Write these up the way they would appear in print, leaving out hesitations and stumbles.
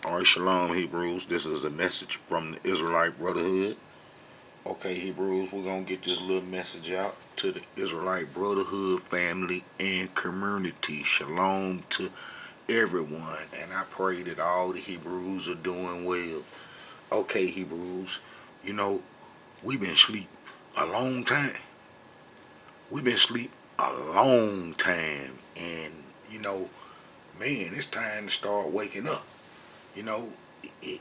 Alright, Shalom, Hebrews. This is a message from the Israelite Brotherhood. Okay, Hebrews, we're going to get this little message out to the Israelite Brotherhood family and community. Shalom to everyone. And I pray that all the Hebrews are doing well. Okay, Hebrews, you know, we've been asleep a long time. We've been asleep a long time. And, man, it's time to start waking up. You know, it,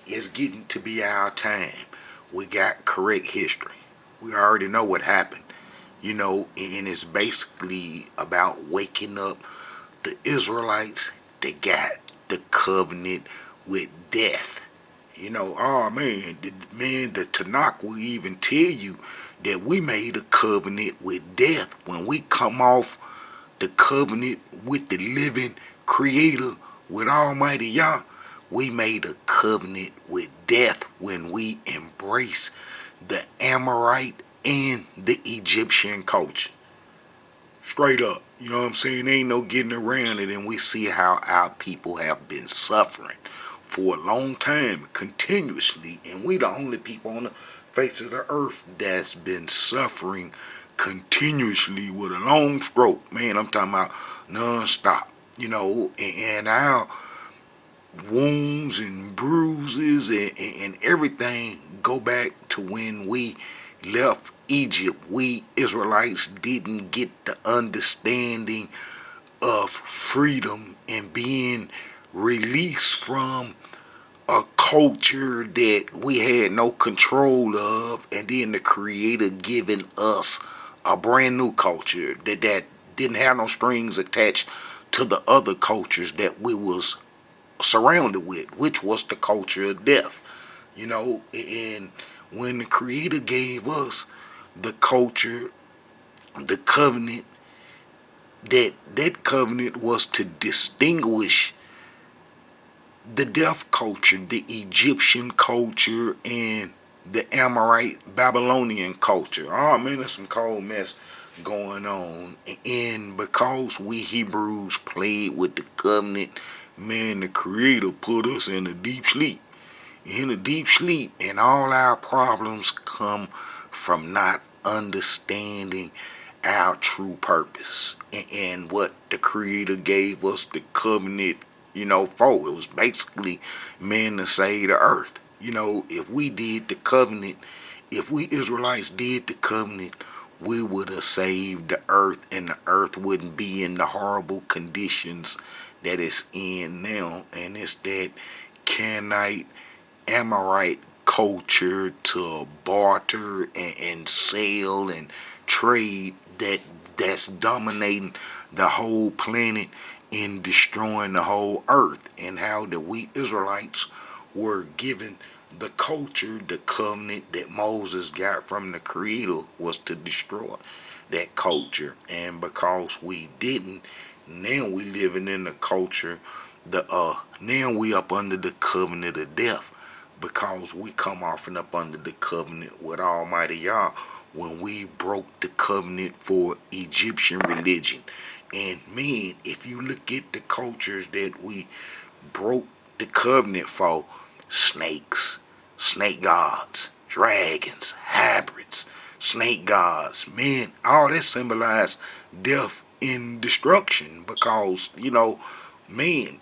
it's getting to be our time. We got correct history. We already know what happened, and it's basically about waking up the Israelites that got the covenant with death. Oh man, the Tanakh will even tell you that we made a covenant with death when we come off the covenant with the living creator, with Almighty Yah. We made a covenant with death when we embraced the Amorite and the Egyptian culture. Straight up, you know what I'm saying? Ain't no getting around it, and we see how our people have been suffering for a long time, continuously, and we the only people on the face of the earth that's been suffering continuously with a long stroke. Man, I'm talking about non-stop, and our wounds and bruises and everything go back to when we left Egypt. We Israelites didn't get the understanding of freedom and being released from a culture that we had no control of, and then the Creator giving us a brand new culture that didn't have no strings attached to the other cultures that we was surrounded with, which was the culture of death. And when the Creator gave us the culture, the covenant, that covenant was to distinguish the deaf culture, the Egyptian culture, and the Amorite Babylonian culture. Oh man, there's some cold mess going on. And because we Hebrews played with the covenant, man, the Creator put us in a deep sleep. In a deep sleep, and all our problems come from not understanding our true purpose and what the Creator gave us the covenant, for. It was basically man to save the earth. If we did the covenant, if we Israelites did the covenant, we would have saved the earth, and the earth wouldn't be in the horrible conditions that it's in now. And it's that Canaanite Amorite culture to barter and sell and trade that's dominating the whole planet and destroying the whole earth. And how that we Israelites were given the culture, the covenant that Moses got from the Creator was to destroy that culture. And because we didn't, now we living in the culture, now we up under the covenant of death, because we come off and up under the covenant with Almighty Yah when we broke the covenant for Egyptian religion. And man, if you look at the cultures that we broke the covenant for, snakes, snake gods, dragons, hybrids, snake gods, man, all that symbolized death and destruction, because, man,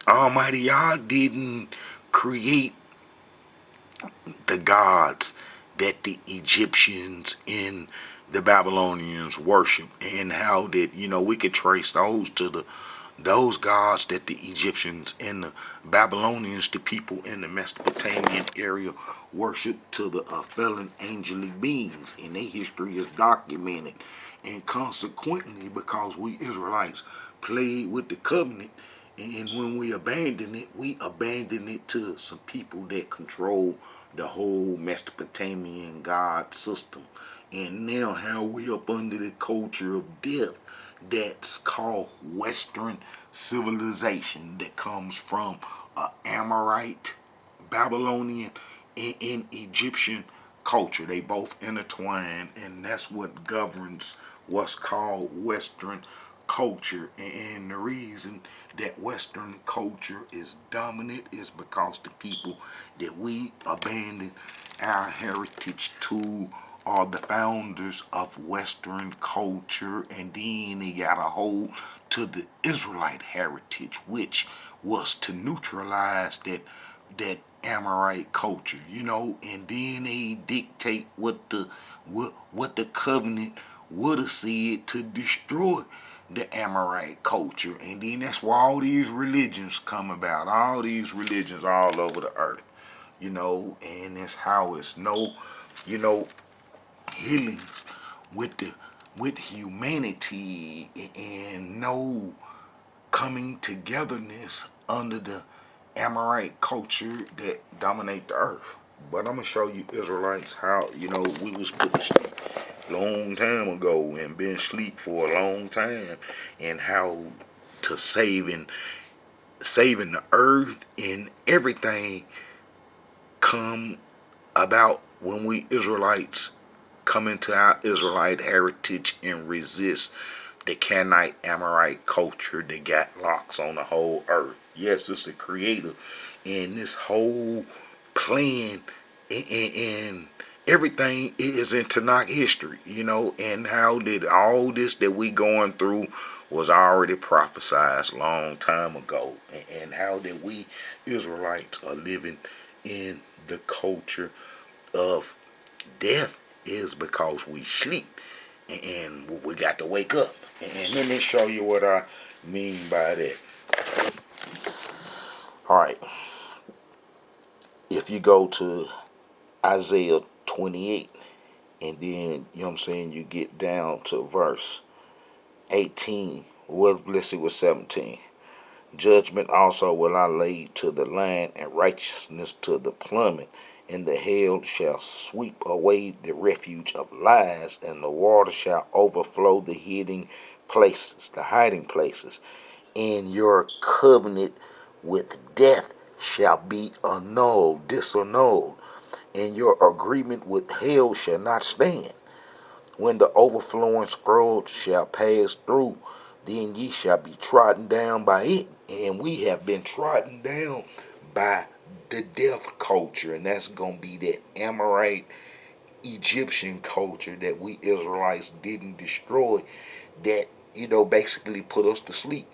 Almighty Yah didn't create the gods that the Egyptians and the Babylonians worship, and how that we could trace those gods that the Egyptians and the Babylonians, the people in the Mesopotamian area, worship, to the fallen angelic beings, and their history is documented. And consequently, because we Israelites played with the covenant, and when we abandon it to some people that control the whole Mesopotamian god system. And now how we up under the culture of death that's called Western civilization, that comes from Amorite, Babylonian, and Egyptian culture. They both intertwine, and that's what governs what's called Western culture, and the reason that Western culture is dominant is because the people that we abandon our heritage to are the founders of Western culture, and then they got a hold to the Israelite heritage, which was to neutralize that Amorite culture, and then they dictate what the covenant would have said to destroy the Amorite culture. And then that's why all these religions come about, all these religions all over the earth, and that's how it's healings with humanity, and no coming togetherness under the Amorite culture that dominate the earth. But I'm gonna show you Israelites how we was put to sleep long time ago and been asleep for a long time, and how to saving the earth and everything come about when we Israelites come into our Israelite heritage and resist the Canaanite Amorite culture that got locks on the whole earth. Yes, it's a creator, and this whole plan and everything is in Tanakh history, and how did all this that we going through was already prophesied long time ago, and how that we Israelites are living in the culture of death is because we sleep, and we got to wake up. And let me show you what I mean by that. All right. If you go to Isaiah 28, and then, you get down to verse 18. Well, let's see what 17. Judgment also will I lay to the land, and righteousness to the plummet, and the hail shall sweep away the refuge of lies, and the water shall overflow the hiding places. And your covenant with death shall be disannulled, and your agreement with hell shall not stand. When the overflowing scroll shall pass through, then ye shall be trodden down by it. And we have been trodden down by the death culture, and that's going to be that Amorite Egyptian culture that we Israelites didn't destroy, that, basically put us to sleep.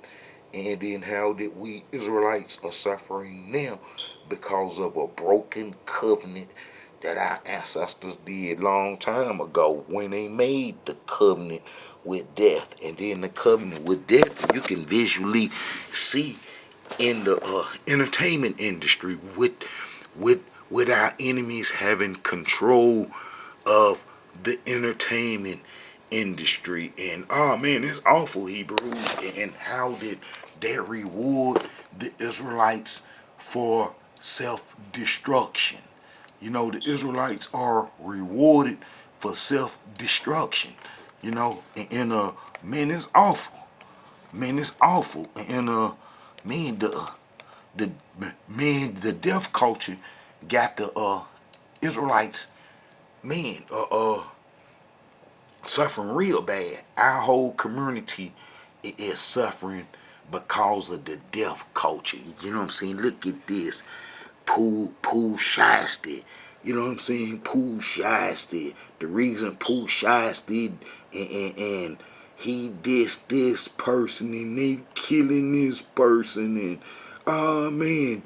And then how that we Israelites are suffering now because of a broken covenant that our ancestors did long time ago when they made the covenant with death. And then the covenant with death you can visually see in the entertainment industry with our enemies having control of the entertainment industry. And oh man, it's awful, Hebrews, and how did they reward the Israelites for self-destruction? The Israelites are rewarded for self-destruction. And man, it's awful. Man, it's awful. And man, the death culture got the Israelites, man, suffering real bad. Our whole community is suffering because of the death culture. You know what I'm saying? Look at this. Pooh Shiesty. You know what I'm saying? Pooh Shiesty. The reason Pooh Shiesty and he dissed this person and they killing this person, and oh man,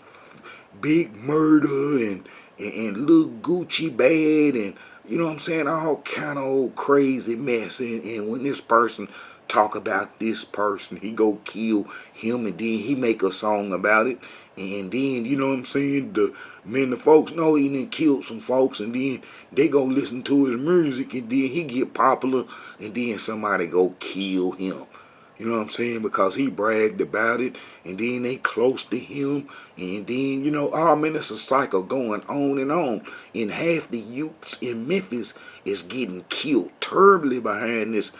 big murder and little Gucci bad, and you know what I'm saying, all kind of old crazy mess. And when this person talk about this person, he go kill him, and then he make a song about it. And then, you know what I'm saying, the folks know he done killed some folks, and then they go listen to his music, and then he get popular, and then somebody go kill him. You know what I'm saying? Because he bragged about it, and then they close to him, and then, oh man, it's a cycle going on and on. And half the youths in Memphis is getting killed terribly behind this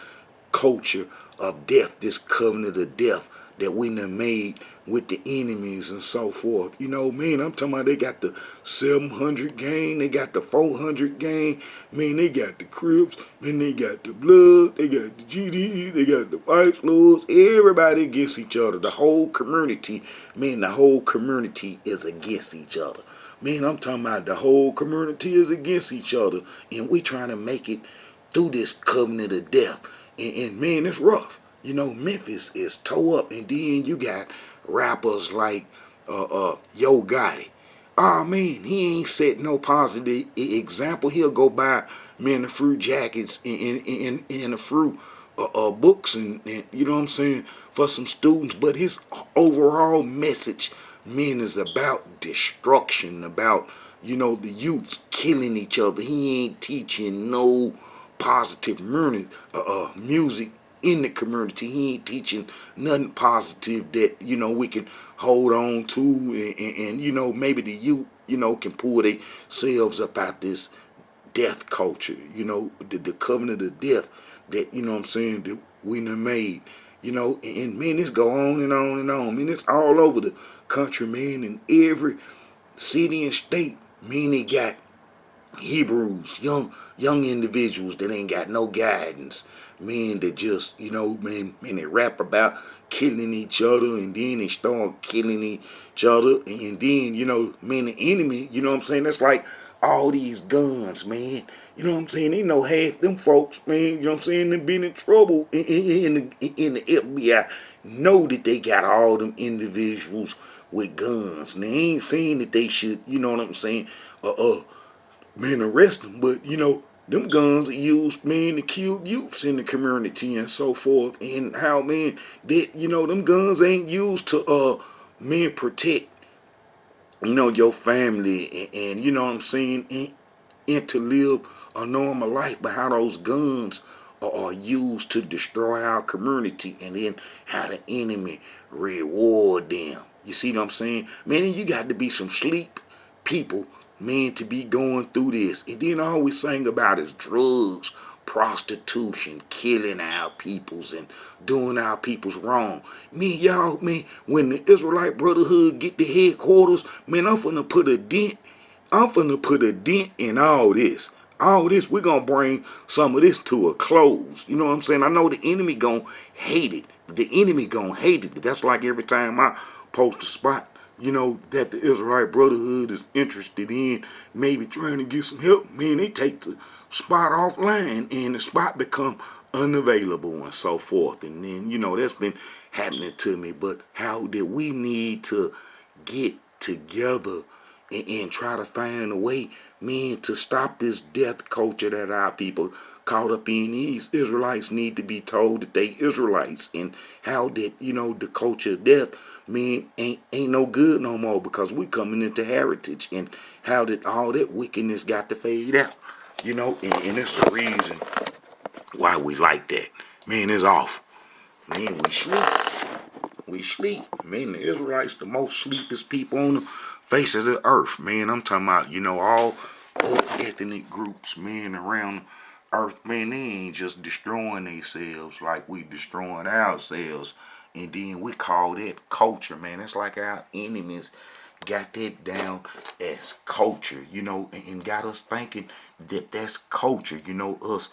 culture of death, this covenant of death that we done made with the enemies and so forth. You know, man, I'm talking about they got the 700 gang, they got the 400 gang, man, they got the Crips, man, they got the Blood, they got the GD, they got the Vice Lords, everybody against each other. The whole community, man, the whole community is against each other. Man, I'm talking about the whole community is against each other, and we trying to make it through this covenant of death. And man, it's rough. You know, Memphis is toe up, and then you got rappers like Yo Gotti. Ah man, he ain't set no positive example. He'll go buy man the fruit jackets and the fruit books and you know what I'm saying for some students, but his overall message, man, is about destruction, about you know the youths killing each other. He ain't teaching no positive music in the community. He ain't teaching nothing positive that you know we can hold on to, and you know maybe the youth you know can pull themselves up out this death culture. You know the covenant of death that you know what I'm saying that we done made. You know, and man, this go on and on and on. I mean, it's all over the country, man, in every city and state. I mean, they got Hebrews, young individuals that ain't got no guidance, man, that just, you know, man, they rap about killing each other and then they start killing each other and then, you know, man, the enemy, you know what I'm saying? That's like all these guns, man. You know what I'm saying? They know half them folks, man, you know what I'm saying, they been in trouble in the FBI. Know that they got all them individuals with guns. And they ain't saying that they should, you know what I'm saying, man, arrest them. But, you know, them guns are used, man, to kill youths in the community and so forth. And how, man, that, you know, them guns ain't used to, man, protect, you know, your family and you know what I'm saying, and to live a normal life. But how those guns are used to destroy our community and then how the enemy reward them. You see what I'm saying? Man, you got to be some sleep people, man, to be going through this. And then all we sing about is drugs, prostitution, killing our peoples and doing our peoples wrong. Me, y'all, man, when the Israelite Brotherhood get the headquarters, man, I'm finna put a dent. I'm finna put a dent in all this. All this, we're gonna bring some of this to a close. You know what I'm saying? I know the enemy gonna hate it. The enemy gonna hate it. That's like every time I post a spot, you know, that the Israelite Brotherhood is interested in maybe trying to get some help, man, they take the spot offline and the spot become unavailable and so forth. And then, you know, that's been happening to me. But how did we need to get together and try to find a way, man, to stop this death culture that our people caught up in? These Israelites need to be told that they Israelites, and how that, you know, the culture of death, man, ain't no good no more because we coming into heritage, and how that all that wickedness got to fade out, you know, and it's the reason why we like that. Man, it's off. Man, we sleep. We sleep. Man, the Israelites, the most sleepiest people on the face of the earth. Man, I'm talking about, you know, all other ethnic groups, man, around the earth. Man, they ain't just destroying themselves like we destroying ourselves. And then we call that culture, man. It's like our enemies got that down as culture, you know, and got us thinking that that's culture, you know, us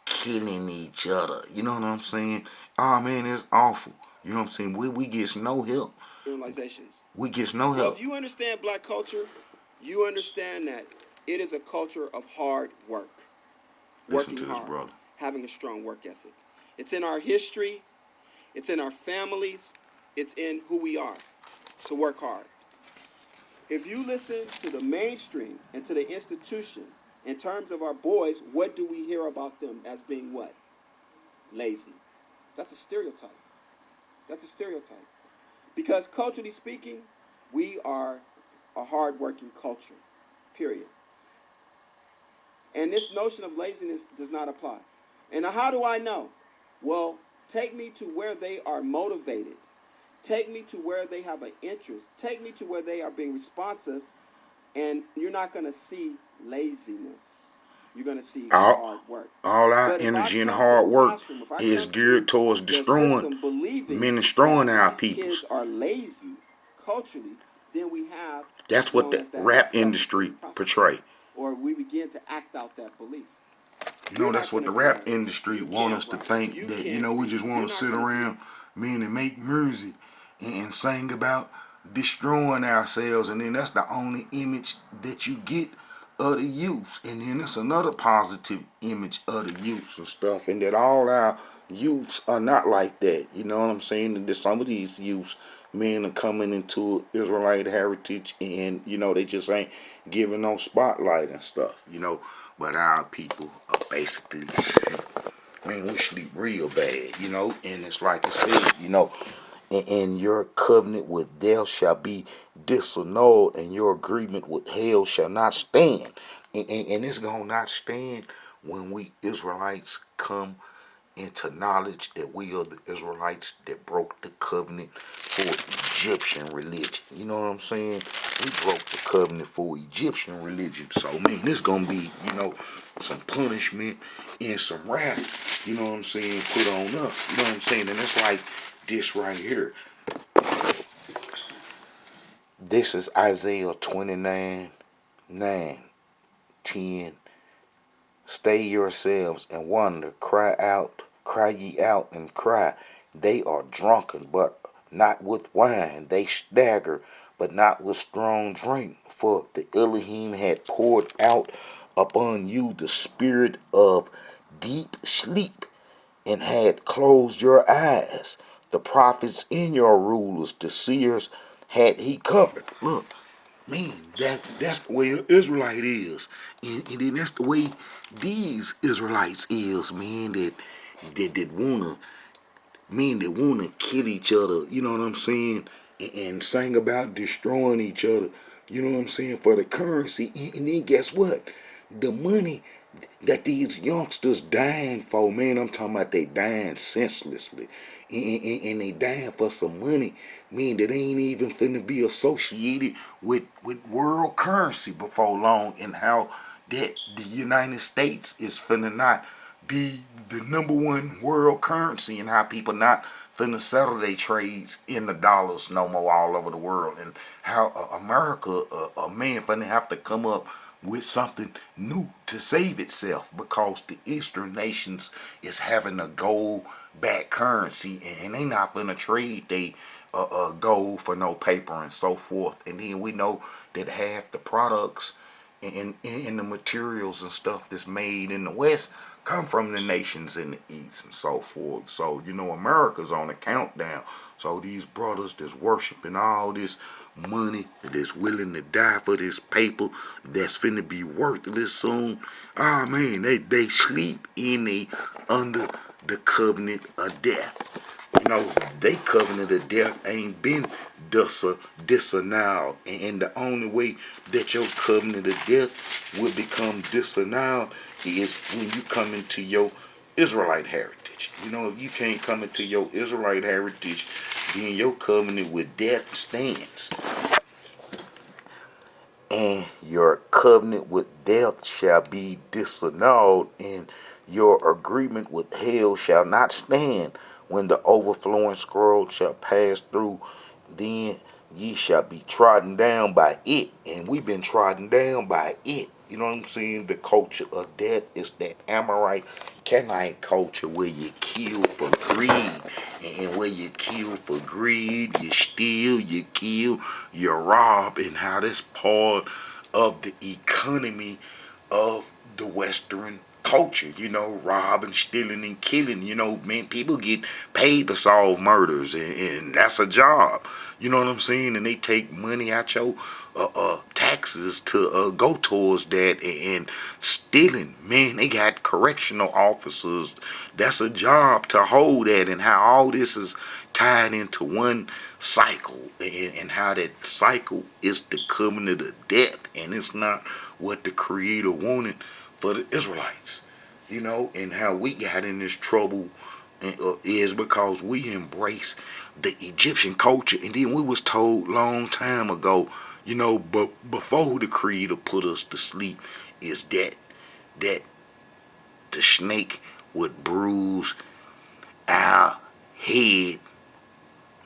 killing each other. You know what I'm saying? Oh man, it's awful. You know what I'm saying? We get no help. Generalizations. We get no Well, help. if you understand black culture, you understand that it is a culture of hard work, Listen working to this, hard, brother. having a strong work ethic. It's in our history, it's in our families, it's in who we are, to work hard. If you listen to the mainstream and to the institution, in terms of our boys, what do we hear about them as being what? Lazy. That's a stereotype. That's a stereotype. Because culturally speaking, we are a hard-working culture, period. And this notion of laziness does not apply. And how do I know? Well, take me to where they are motivated. Take me to where they have an interest. Take me to where they are being responsive, and you're not going to see laziness. you're going to see All, hard work. all our But if I energy and come to the hard work classroom, if I is come to geared towards the destroying system believing men, that destroying our these peoples. kids are lazy culturally, then we have what's That's what known the as that rap industry self-fulfilling prophecy. portray. Or we begin to act out that belief. You know, We're not that's going what to the be rap like, industry you want can't us to write, think you that, can't we read. just You're want to not sit going to do around, man, and make music and sing about destroying ourselves. And then that's the only image that you get of the youth. And then it's another positive image of the youth and stuff. And that all our youths are not like that. You know what I'm saying? And that some of these youths, men, are coming into Israelite heritage and, they just ain't giving no spotlight and stuff, But our people are basically, man, we sleep real bad, And it's like I said, and your covenant with death shall be disannulled, and your agreement with hell shall not stand. And it's going to not stand when we Israelites come into knowledge that we are the Israelites that broke the covenant for Egyptian religion. You know what I'm saying? We broke the covenant for Egyptian religion. So, man, this going to be, some punishment and some wrath, you know what I'm saying, put on us. You know what I'm saying? And it's like this right here. This is Isaiah 29, 9, 10. Stay yourselves and wonder, cry ye out and cry. They are drunken, but not with wine. They stagger, but not with strong drink. For the Elohim had poured out upon you the spirit of deep sleep, and had closed your eyes. The prophets and your rulers, the seers, had he covered. Look, man, that's the way an Israelite is, and then that's the way these Israelites is, man. That wanna kill each other. You know what I'm saying? And sing about destroying each other. You know what I'm saying, for the currency. And then guess what? The money that these youngsters dying for, man, I'm talking about they dying senselessly. And they dying for some money, man, that ain't even finna be associated with world currency before long, and how that the United States is finna not be the #1 world currency, and how people not finna settle their trades in the dollars no more all over the world, and how America, a man finna have to come up with something new to save itself, because the Eastern nations is having a gold back currency, and they not gonna trade they gold for no paper and so forth. And then we know that half the products and the materials and stuff that's made in the West come from the nations in the East and so forth. So, America's on a countdown. So these brothers that's worshiping all this money, that's willing to die for this paper that's finna be worthless soon, ah, man, they sleep in the under the covenant of death. They covenant of death ain't been disannulled. And the only way that your covenant of death will become disannulled is when you come into your Israelite heritage. If you can't come into your Israelite heritage, then your covenant with death stands. And your covenant with death shall be disannulled, and your agreement with hell shall not stand. When the overflowing scroll shall pass through, then ye shall be trodden down by it. And we've been trodden down by it. You know what I'm saying? The culture of death is that Amorite, Canaanite culture where you kill for greed. And where you kill for greed, you steal, you kill, you rob, and how that's part of the economy of the Western culture, robbing, stealing, and killing. Man, people get paid to solve murders, and that's a job. You know what I'm saying? And they take money out your taxes to go towards that, and stealing. Man, they got correctional officers. That's a job to hold that, and how all this is tied into one cycle, and how that cycle is the covenant of death, and it's not what the Creator wanted for the Israelites. And how we got in this trouble is because we embrace the Egyptian culture, and then we was told long time ago, but before the Creator put us to sleep, is that that the snake would bruise our head,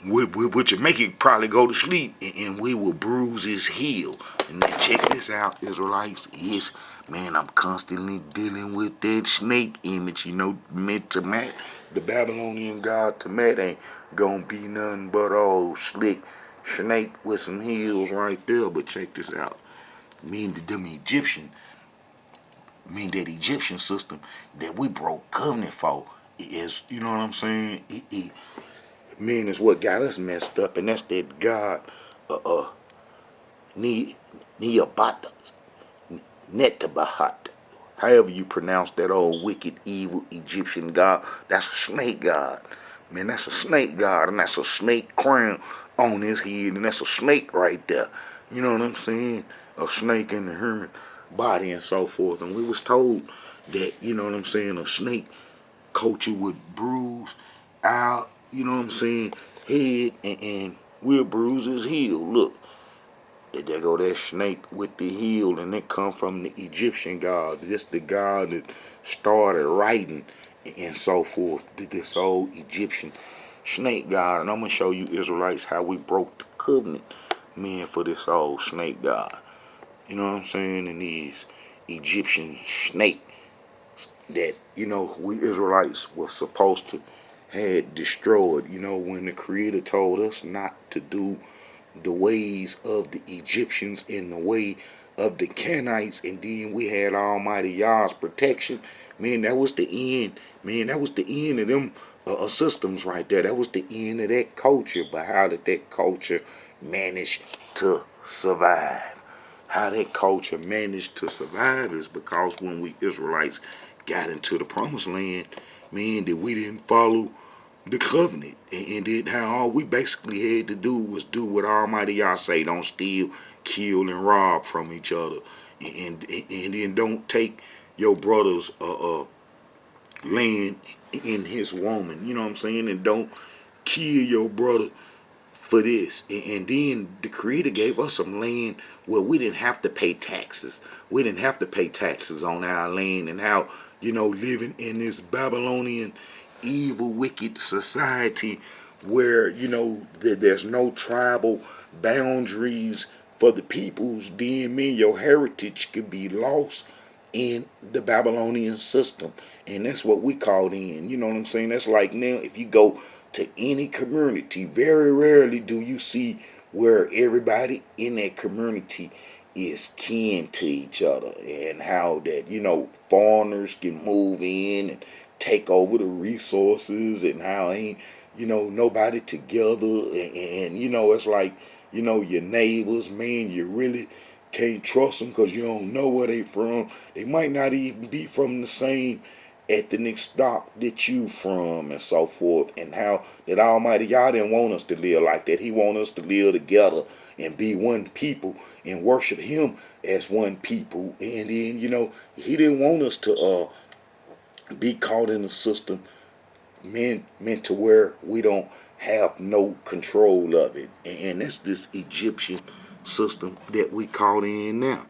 which would make it probably go to sleep, and we will bruise his heel. And then check this out, Israelites. Yes, man, I'm constantly dealing with that snake image, meant to match the Babylonian god Temet ain't gonna be nothing but old slick snake with some heels right there. But check this out. That Egyptian system that we broke covenant for is, you know what I'm saying? Is what got us messed up, and that's that God, Neobata, Netabahat. However you pronounce that old wicked, evil Egyptian god, that's a snake god. Man, that's a snake god, and that's a snake crown on his head, and that's a snake right there. You know what I'm saying? A snake in the hermit body and so forth. And we was told that, you know what I'm saying, a snake culture would bruise our, you know what I'm saying, head, and we'll bruise his heel. Look, there go that snake with the heel, and it come from the Egyptian god. This the god that started writing and so forth. This old Egyptian snake god. And I'm going to show you Israelites how we broke the covenant, man, for this old snake god. You know what I'm saying? And these Egyptian snake that, we Israelites were supposed to had destroyed, when the Creator told us not to do the ways of the Egyptians in the way of the Canaanites, and then we had Almighty Yah's protection. Man, that was the end. Man, that was the end of them systems right there. That was the end of that culture. But how did that culture manage to survive? How that culture managed to survive is because when we Israelites got into the promised land, man, that we didn't follow the covenant, and then how all we basically had to do was do what Almighty Yah say: don't steal, kill, and rob from each other, and then don't take your brother's land in his woman. You know what I'm saying? And don't kill your brother for this. And then the Creator gave us some land where we didn't have to pay taxes. We didn't have to pay taxes on our land, and how, living in this Babylonian evil, wicked society where, there's no tribal boundaries for the peoples, then mean your heritage can be lost in the Babylonian system. And that's what we called in. You know what I'm saying? That's like now, if you go to any community, very rarely do you see where everybody in that community is kin to each other, and how that, foreigners can move in and take over the resources, and how ain't, nobody together, and it's like, your neighbors, man, you really can't trust them because you don't know where they from. They might not even be from the same ethnic stock that you from, and so forth. And how that Almighty Yah didn't want us to live like that. He want us to live together and be one people and worship him as one people. And then, he didn't want us to be caught in a system meant to where we don't have no control of it. And that's this Egyptian system that we caught in now.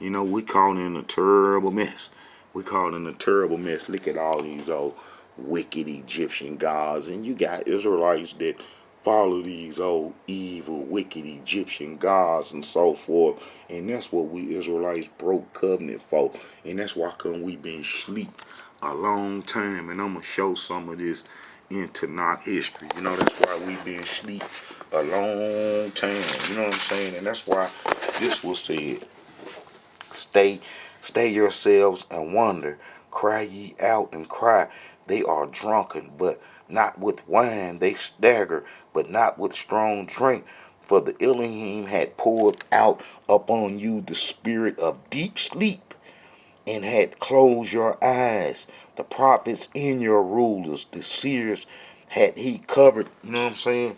We caught in a terrible mess. We caught in a terrible mess. Look at all these old wicked Egyptian gods. And you got Israelites that follow these old evil, wicked Egyptian gods and so forth. And that's what we Israelites broke covenant for. And that's why come we been asleep a long time. And I'm going to show some of this in Tanakh history. That's why we been asleep a long time. You know what I'm saying? And that's why this was said. Stay yourselves and wonder. Cry ye out and cry. They are drunken, but not with wine. They stagger, but not with strong drink. For the Elohim had poured out upon you the spirit of deep sleep, and had closed your eyes. The prophets in your rulers, the seers had he covered. You know what I'm saying?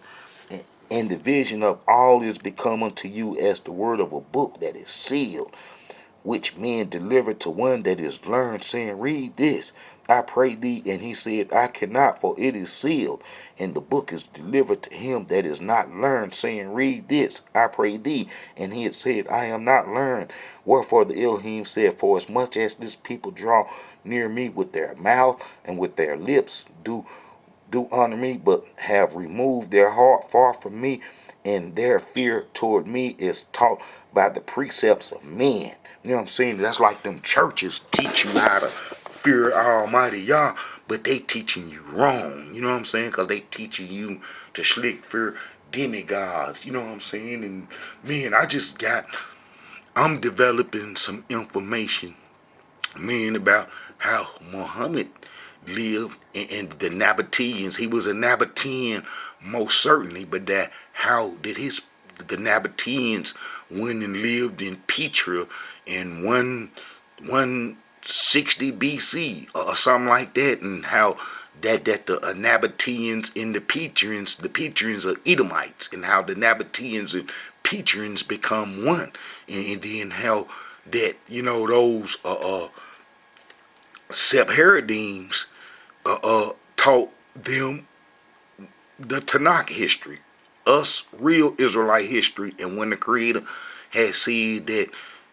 And the vision of all is become unto you as the word of a book that is sealed, which men deliver to one that is learned, saying, read this. I pray thee. And he said, I cannot, for it is sealed, and the book is delivered to him that is not learned, saying, read this, I pray thee. And he had said, I am not learned. Wherefore the Elohim said, for as much as this people draw near me with their mouth and with their lips, do honor me, but have removed their heart far from me, and their fear toward me is taught by the precepts of men. You know what I'm saying? That's like them churches teach you how to fear Almighty Yah, but they teaching you wrong. You know what I'm saying? Because they teaching you to slick fear demigods. You know what I'm saying? And man, I'm developing some information, man, about how Muhammad lived and the Nabateans. He was a Nabatean most certainly, but that how did the Nabateans went and lived in Petra in 160 BC or something like that, and how that the Nabateans and the Petrians are Edomites, and how the Nabateans and Petrians become one, and then how that those Sephardims taught them the Tanakh history, us real Israelite history. And when the Creator had said that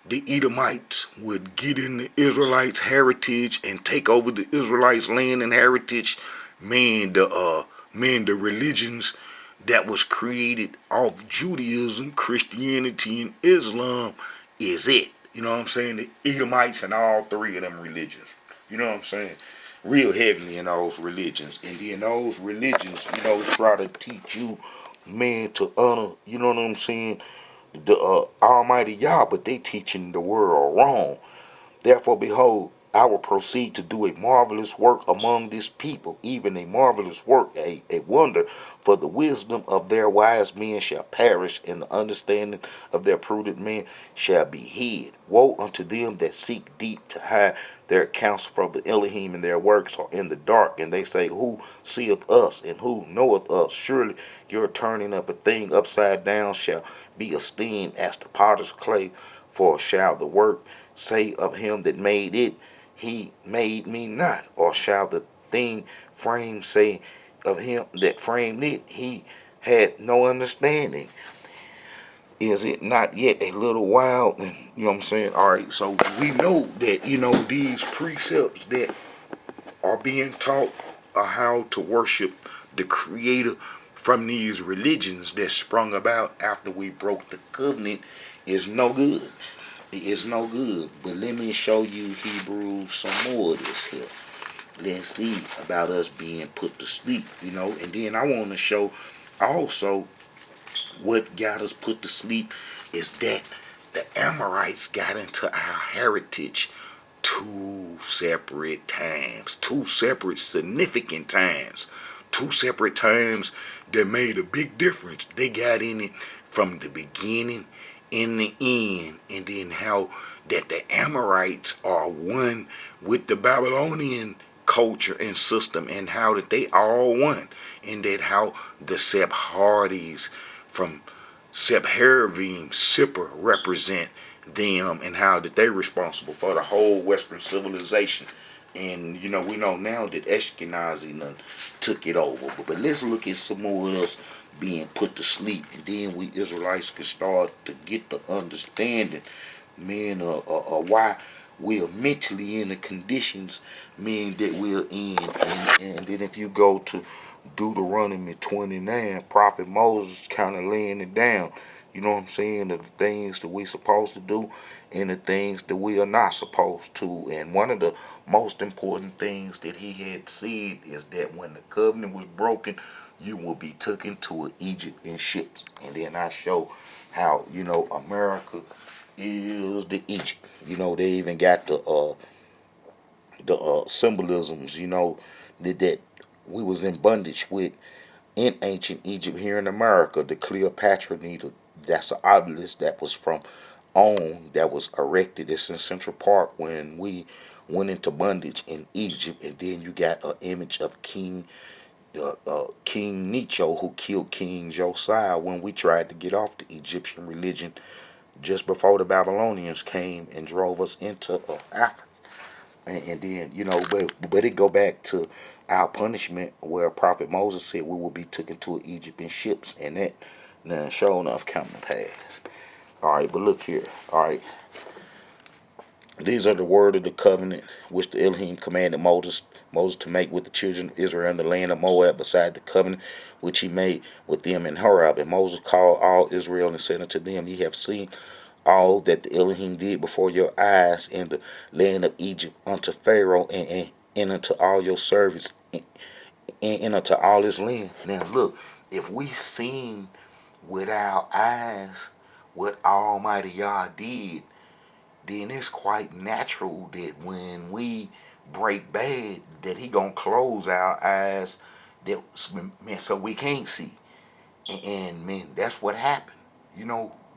the Edomites would get in the Israelites' heritage and take over the Israelites' land and heritage, the religions that was created off Judaism, Christianity, and Islam is it. You know what I'm saying? The Edomites and all three of them religions. You know what I'm saying? Real heavily in those religions. And then those religions, try to teach you, man, to honor, you know what I'm saying, the Almighty Yah, but they teaching the world wrong. Therefore, behold, I will proceed to do a marvelous work among this people, even a marvelous work, a wonder, for the wisdom of their wise men shall perish, and the understanding of their prudent men shall be hid. Woe unto them that seek deep to hide their counsel from the Elohim, and their works are in the dark, and they say, who seeth us, and who knoweth us? Surely your turning of a thing upside down shall be esteemed as the potter's clay, for shall the work say of him that made it, he made me not? Or shall the thing framed say of him that framed it, he had no understanding? Is it not yet a little while? And you know what I'm saying? All right, so we know that, these precepts that are being taught are how to worship the Creator from these religions that sprung about after we broke the covenant is no good. It's no good. But let me show you Hebrews some more of this here. Let's see about us being put to sleep, and then I want to show also what got us put to sleep is that the Amorites got into our heritage two separate times, two separate significant times, two separate times that made a big difference. They got in it from the beginning in the end, and then how that the Amorites are one with the Babylonian culture and system, and how that they all one, and that how the Sephardi's from Sepharvim, Sipper represent them, and how that they responsible for the whole Western civilization. And we know now that Ashkenazi done took it over. But let's look at some more of us being put to sleep, and then we Israelites can start to get the understanding, man, why we are mentally in the conditions, man, that we're in. And then if you go to Deuteronomy 29, Prophet Moses kind of laying it down, you know what I'm saying, the things that we're supposed to do and the things that we are not supposed to. And one of the most important things that he had said is that when the covenant was broken, you will be taken to Egypt in ships. And then I show how, America is the Egypt. They even got the symbolisms, that we was in bondage with in ancient Egypt here in America. The Cleopatra needle, that's an obelisk that was from that was erected. It's in Central Park when we went into bondage in Egypt. And then you got an image of King Necho, who killed King Josiah when we tried to get off the Egyptian religion just before the Babylonians came and drove us into Africa. And then, but it go back to our punishment where Prophet Moses said we will be taken to Egypt in ships, and that now sure enough come to pass. All right, but look here. All right, these are the word of the covenant which the Elohim commanded Moses to make with the children of Israel in the land of Moab, beside the covenant which he made with them in Horeb. And Moses called all Israel and said unto them, Ye have seen all that the Elohim did before your eyes in the land of Egypt unto Pharaoh and unto all your servants and unto all his land. Now look, if we seen with our eyes what Almighty Yah did, then it's quite natural that when we break bad, that he gonna close our eyes, that so we can't see. And man, that's what happened.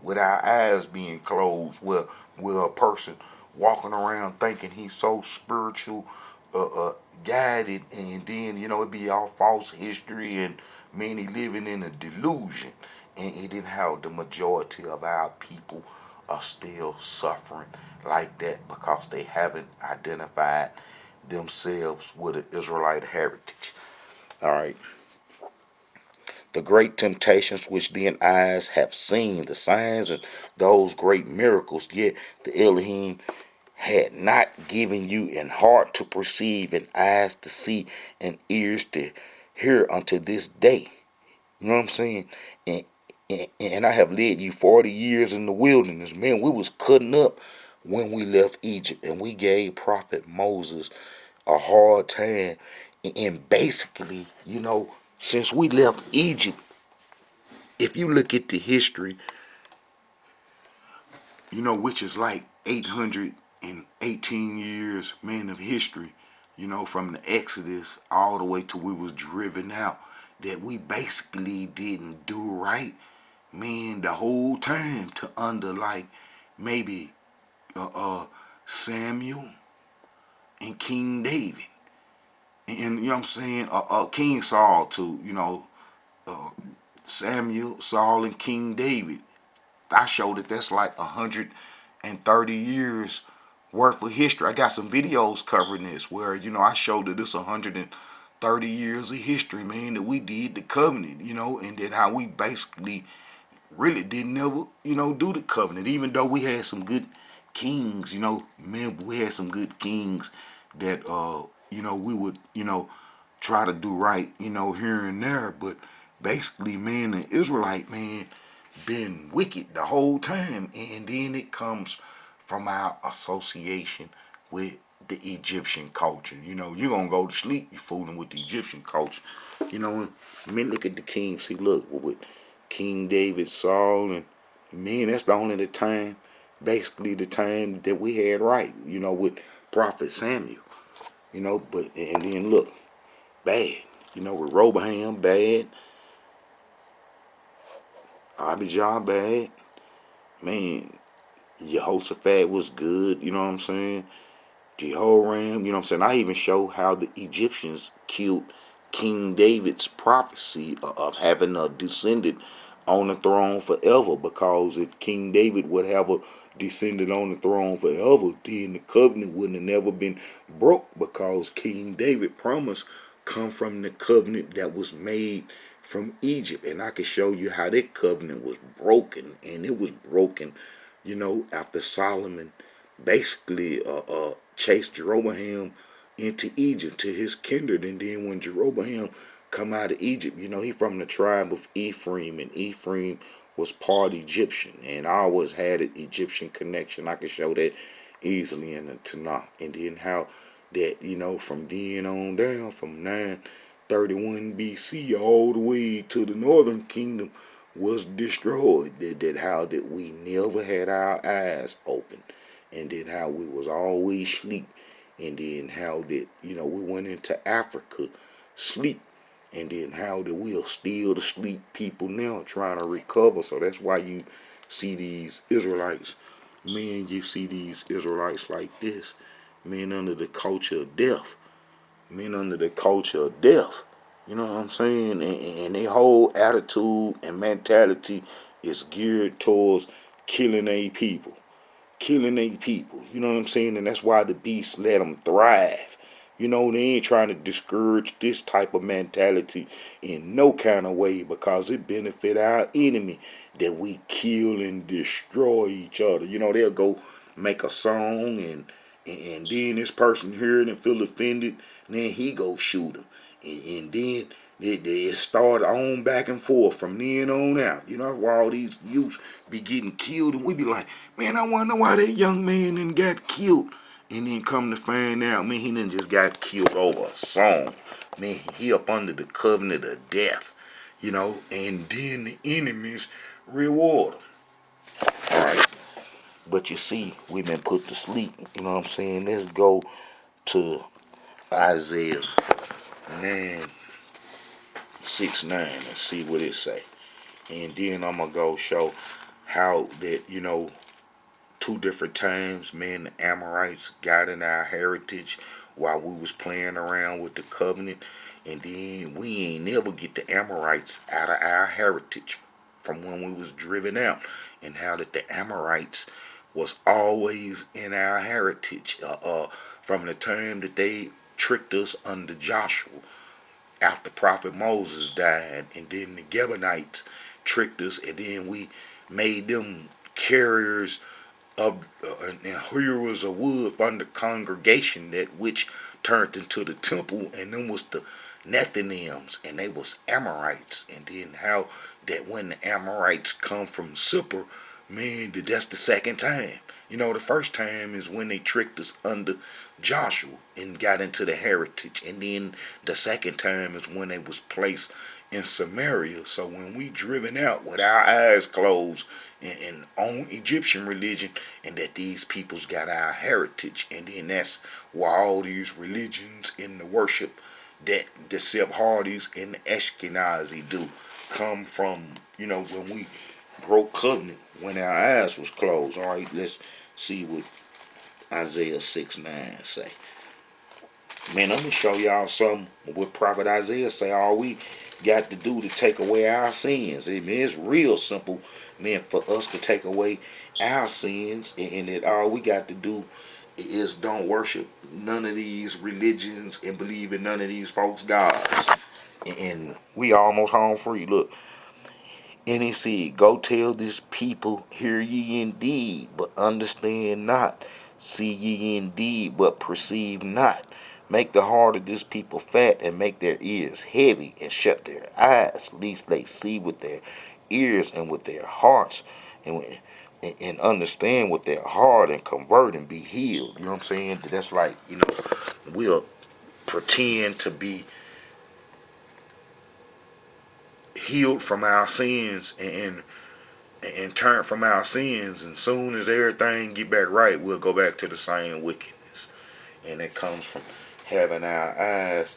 With our eyes being closed, where a person walking around thinking he's so spiritual, guided, and then it be all false history and many living in a delusion, and then how the majority of our people are still suffering like that because they haven't identified themselves with an Israelite heritage. All right. The great temptations which then eyes have seen, the signs and those great miracles, yet the Elohim had not given you an heart to perceive and eyes to see and ears to hear unto this day. You know what I'm saying? And I have led you 40 years in the wilderness. Man, we was cutting up when we left Egypt, and we gave Prophet Moses a hard time. And basically, since we left Egypt, if you look at the history, which is like 818 years, man, of history, from the Exodus all the way to we was driven out, that we basically didn't do right, man, the whole time to under like maybe Samuel and King David. And you know what I'm saying? King Saul too, uh, Samuel, Saul, and King David. I showed that that's like 130 years worth of history. I got some videos covering this where, I showed that it's 130 years of history, man, that we did the covenant, and then how we basically really didn't never, do the covenant, even though we had some good kings, man, we had some good kings that, we would, try to do right, here and there, but basically, man, the Israelite, man, been wicked the whole time, and then it comes from our association with the Egyptian culture. You're gonna go to sleep, you fooling with the Egyptian culture. Man, look at the king. See, look, with King David, Saul, and man, that's the only the time, basically the time that we had right, with Prophet Samuel, but, and then look, bad, with Roboham, bad, Abijah, bad, man, Jehoshaphat was good, you know what I'm saying? Jehoram, you know what I'm saying? I even show how the Egyptians killed King David's prophecy of having a descendant on the throne forever, because if King David would have a descendant on the throne forever, then the covenant wouldn't have never been broke, because King David promised come from the covenant that was made from Egypt. And I can show you how that covenant was broken, and it was broken, after Solomon basically chased Jeroboam into Egypt to his kindred. And then when Jeroboam come out of Egypt, he from the tribe of Ephraim, and Ephraim was part Egyptian, and I always had an Egyptian connection. I can show that easily in the Tanakh. And then how that, from then on down, from 931 BC all the way to the northern kingdom was destroyed. That how that we never had our eyes open, and then how we was always sleep, and then how that, we went into Africa sleep, and then how that we are still the sleep people now trying to recover. So that's why you see these Israelites, man, you see these Israelites like this, men under the culture of death, men under the culture of death. You know what I'm saying? And their whole attitude and mentality is geared towards killing a people. killing their people. You know what I'm saying? And that's why the beast let them thrive. You know, they ain't trying to discourage this type of mentality in no kind of way, because it benefit our enemy that we kill and destroy each other. You know, they'll go make a song, and then this person hear it and feel offended, and then he go shoot him. And then it start on back and forth from then on out. You know, while all these youths be getting killed, and we be like, man, I wonder why that young man then got killed. And then come to find out, man, he done just got killed over a song. Man, he up under the covenant of death, you know, and then the enemies reward him. All right. But you see, we've been put to sleep. You know what I'm saying? Let's go to Isaiah 9:6-9 and see what it say. And then I'm going to go show how that, you know, two different times, man, the Amorites got in our heritage while we was playing around with the covenant. And then we ain't never get the Amorites out of our heritage from when we was driven out. And how that the Amorites was always in our heritage from the time that they tricked us under Joshua after Prophet Moses died, and then the Gibeonites tricked us, and then we made them carriers of and hewers of wood from the congregation, that which turned into the temple, and then was the Nethinims, and they was Amorites. And then how that when the Amorites come from Sipper, man, that's the second time. You know, the first time is when they tricked us under Joshua and got into the heritage, and then the second time is when they was placed in Samaria. So when we driven out with our eyes closed and on Egyptian religion, and that these peoples got our heritage, and then that's why all these religions in the worship that the Sephardi's and the Ashkenazi do come from, you know, when we broke covenant, when our eyes was closed. All right, let's see what Isaiah 6:9 say. Man, I'm gonna show y'all something what Prophet Isaiah say. All we got to do to take away our sins. I mean, it's real simple, man, for us to take away our sins, and that all we got to do is don't worship none of these religions and believe in none of these folks' gods. And we almost home free. Look, and he said, go tell this people, hear ye indeed, but understand not. See ye indeed, but perceive not. Make the heart of this people fat, and make their ears heavy, and shut their eyes, lest they see with their ears and with their hearts, and understand with their heart, and convert and be healed. You know what I'm saying? That's like, you know, we'll pretend to be healed from our sins, and turn from our sins, and soon as everything get back right, we'll go back to the same wickedness. And it comes from having our eyes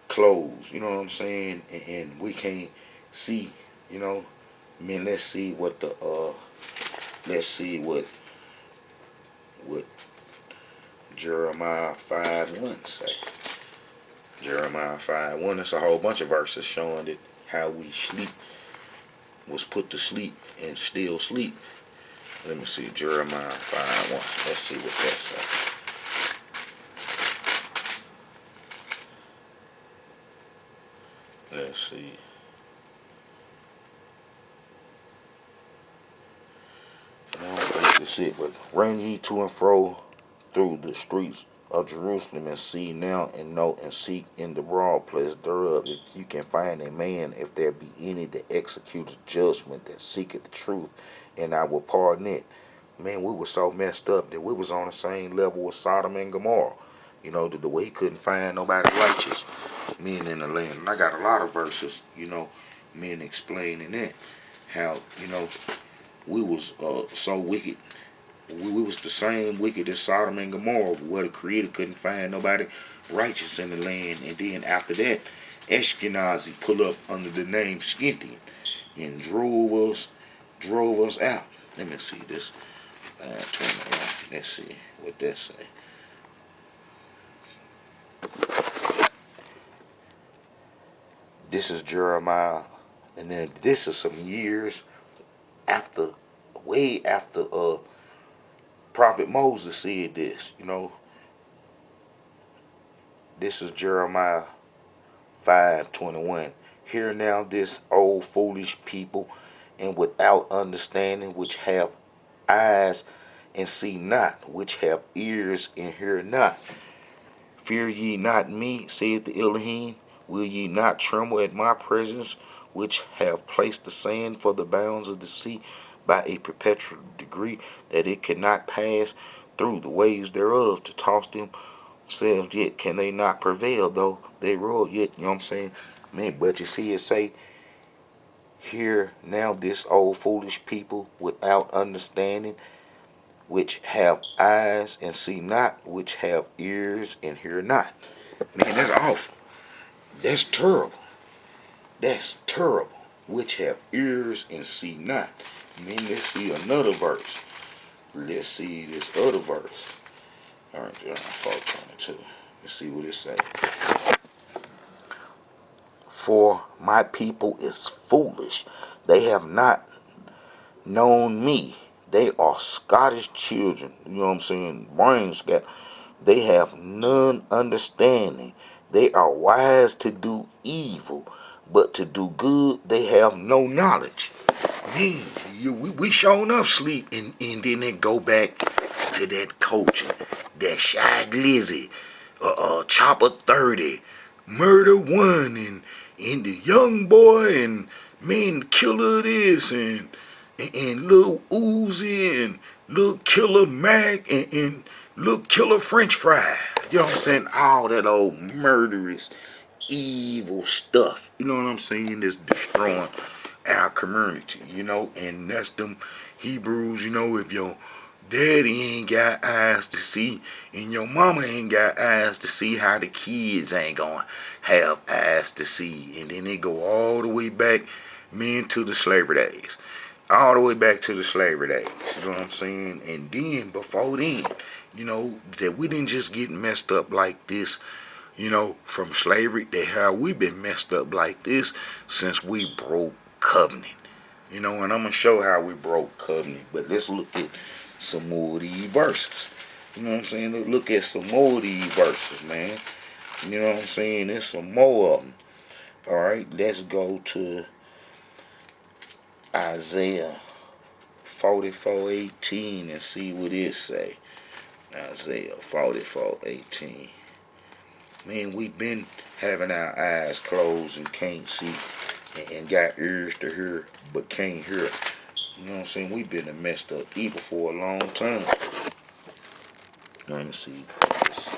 closed. You know what I'm saying? And we can't see. You know, I mean, let's see what Jeremiah 5:1 say. Jeremiah 5:1. It's a whole bunch of verses showing that how we sleep was put to sleep and still sleep. Let me see, Jeremiah 5:1. Let's see what that says. Let's see. I don't think that's it, but run ye to and fro through the streets of Jerusalem, and see now, and know, and seek in the broad place thereof, if you can find a man, if there be any that executeth judgment, that seeketh the truth, and I will pardon it. Man, we were so messed up that we was on the same level with Sodom and Gomorrah. You know, the way he couldn't find nobody righteous, men in the land. And I got a lot of verses, you know, men explaining that. How, you know, we was so wicked. We was the same wicked as Sodom and Gomorrah, where the Creator couldn't find nobody righteous in the land. And then after that, Ashkenazi pulled up under the name Scythian and drove us out. Let me see this. 21. Let's see what that say. This is Jeremiah, and then this is some years after, way after Prophet Moses said this, this is Jeremiah 5:21. Hear now this old foolish people, and without understanding, which have eyes and see not, which have ears and hear not. Fear ye not me, saith the Elohim. Will ye not tremble at my presence, which have placed the sand for the bounds of the sea by a perpetual degree, that it cannot pass through the waves thereof to toss themselves, yet can they not prevail, though they roll yet, you know what I'm saying? Man, but you see it say, hear now this old foolish people without understanding, which have eyes and see not, which have ears and hear not. Man, that's awful. That's terrible. That's terrible. Which have ears and see not. Man, let's see another verse. Let's see this other verse. Alright, John 4:22. Let's see what it says. For my people is foolish. They have not known me. They are Scottish children. You know what I'm saying? Brains got. They have none understanding. They are wise to do evil, but to do good they have no knowledge. Man, we sure enough sleep, and then they go back to that culture, that Shy Glizzy, Chopper 30, Murder 1, and the Young Boy, and man, Killer this, and Lil Uzi, and Lil Killer Mac, and Lil Killer French Fry. You know what I'm saying? All that old murderous, evil stuff. You know what I'm saying? That's destroying our community, and that's them Hebrews, if your daddy ain't got eyes to see and your mama ain't got eyes to see, how the kids ain't gonna have eyes to see. And then they go all the way back, men, to the slavery days. All the way back to the slavery days. You know what I'm saying? And then before then, that we didn't just get messed up like this, from slavery. That how we been messed up like this since we broke covenant. And I'm going to show how we broke covenant. But let's look at some more of these verses. You know what I'm saying? Let's look at some more of these verses, man. You know what I'm saying? There's some more of them. All right, let's go to Isaiah 44:18 and see what it say. Isaiah 44:18. Man, we've been having our eyes closed and can't see, and got ears to hear but can't hear. You know what I'm saying? We've been a messed up people for a long time. Let me see. It's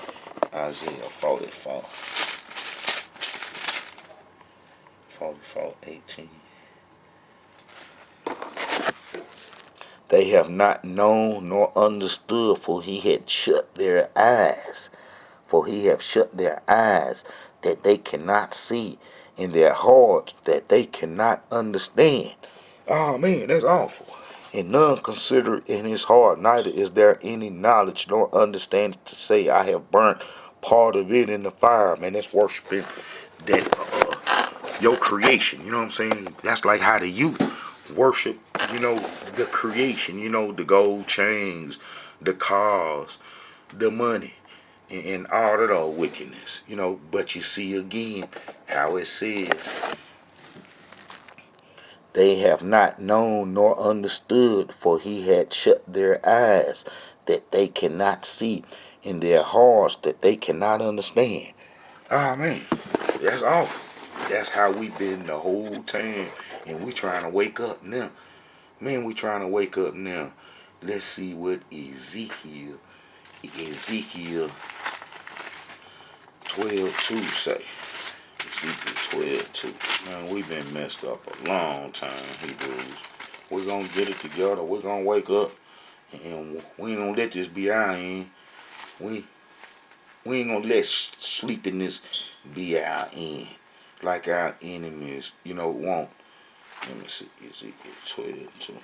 Isaiah 44:18. They have not known nor understood, for he had shut their eyes. For he have shut their eyes, that they cannot see, in their hearts, that they cannot understand. Oh man, that's awful. And none consider in his heart, neither is there any knowledge nor understanding, to say, I have burnt part of it in the fire. Man, that's worshiping that your creation. You know what I'm saying? That's like how the youth worship, the creation, the gold chains, the cars, the money, and all of that wickedness, But you see again how it says, they have not known nor understood, for he had shut their eyes, that they cannot see, in their hearts, that they cannot understand. Ah, man, that's awful. That's how we been the whole time, and we trying to wake up now. Man, we trying to wake up now. Let's see what Ezekiel 12:2 say. Ezekiel 12:2. Man, we've been messed up a long time, Hebrews. We're going to get it together. We're going to wake up. And we ain't going to let this be our end. We ain't going to let sleepiness be our end. Like our enemies, want. Let me see. Ezekiel 12:2.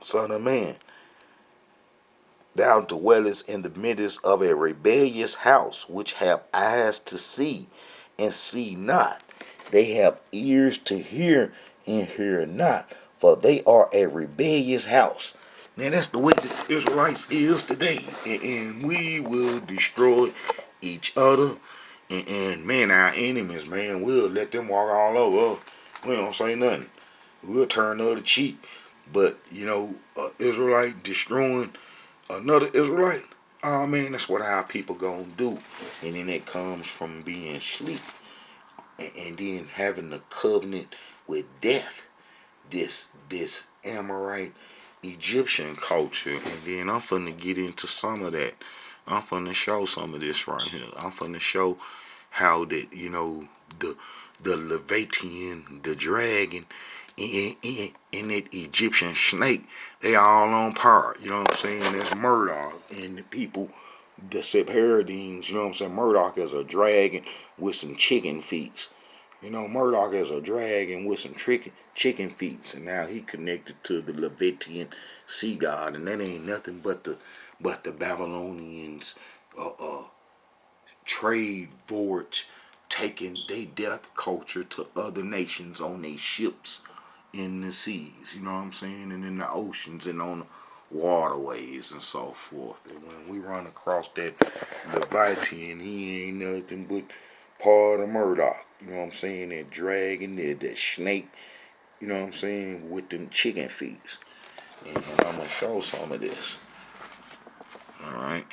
Son of man, thou dwellest in the midst of a rebellious house, which have eyes to see and see not, They have ears to hear and hear not, for they are a rebellious house. Now that's the way the Israelites is today, and we will destroy each other. And man, our enemies, man, we'll let them walk all over us. We don't say nothing. We'll turn the other cheek. But Israelite destroying another Israelite. Oh man, that's what our people gonna do. And then it comes from being asleep and then having the covenant with death. This Amorite Egyptian culture, and then I'm finna get into some of that. I'm finna show some of this right here. I'm finna show how that the Leviathan, the dragon, and that Egyptian snake, they all on par. You know what I'm saying? That's Murdoch and the people, the Sepharadines. You know what I'm saying? Murdoch is a dragon with some chicken feet. Murdoch is a dragon with some chicken feet, and now he connected to the Leviathan sea god, and that ain't nothing but the Babylonians trade voyage, taking their death culture to other nations on their ships in the seas, you know what I'm saying, and in the oceans and on the waterways and so forth. And when we run across that Leviathan, he ain't nothing but part of Murdoch, you know what I'm saying, that dragon, that snake, you know what I'm saying, with them chicken feet. And I'm going to show some of this. Alright.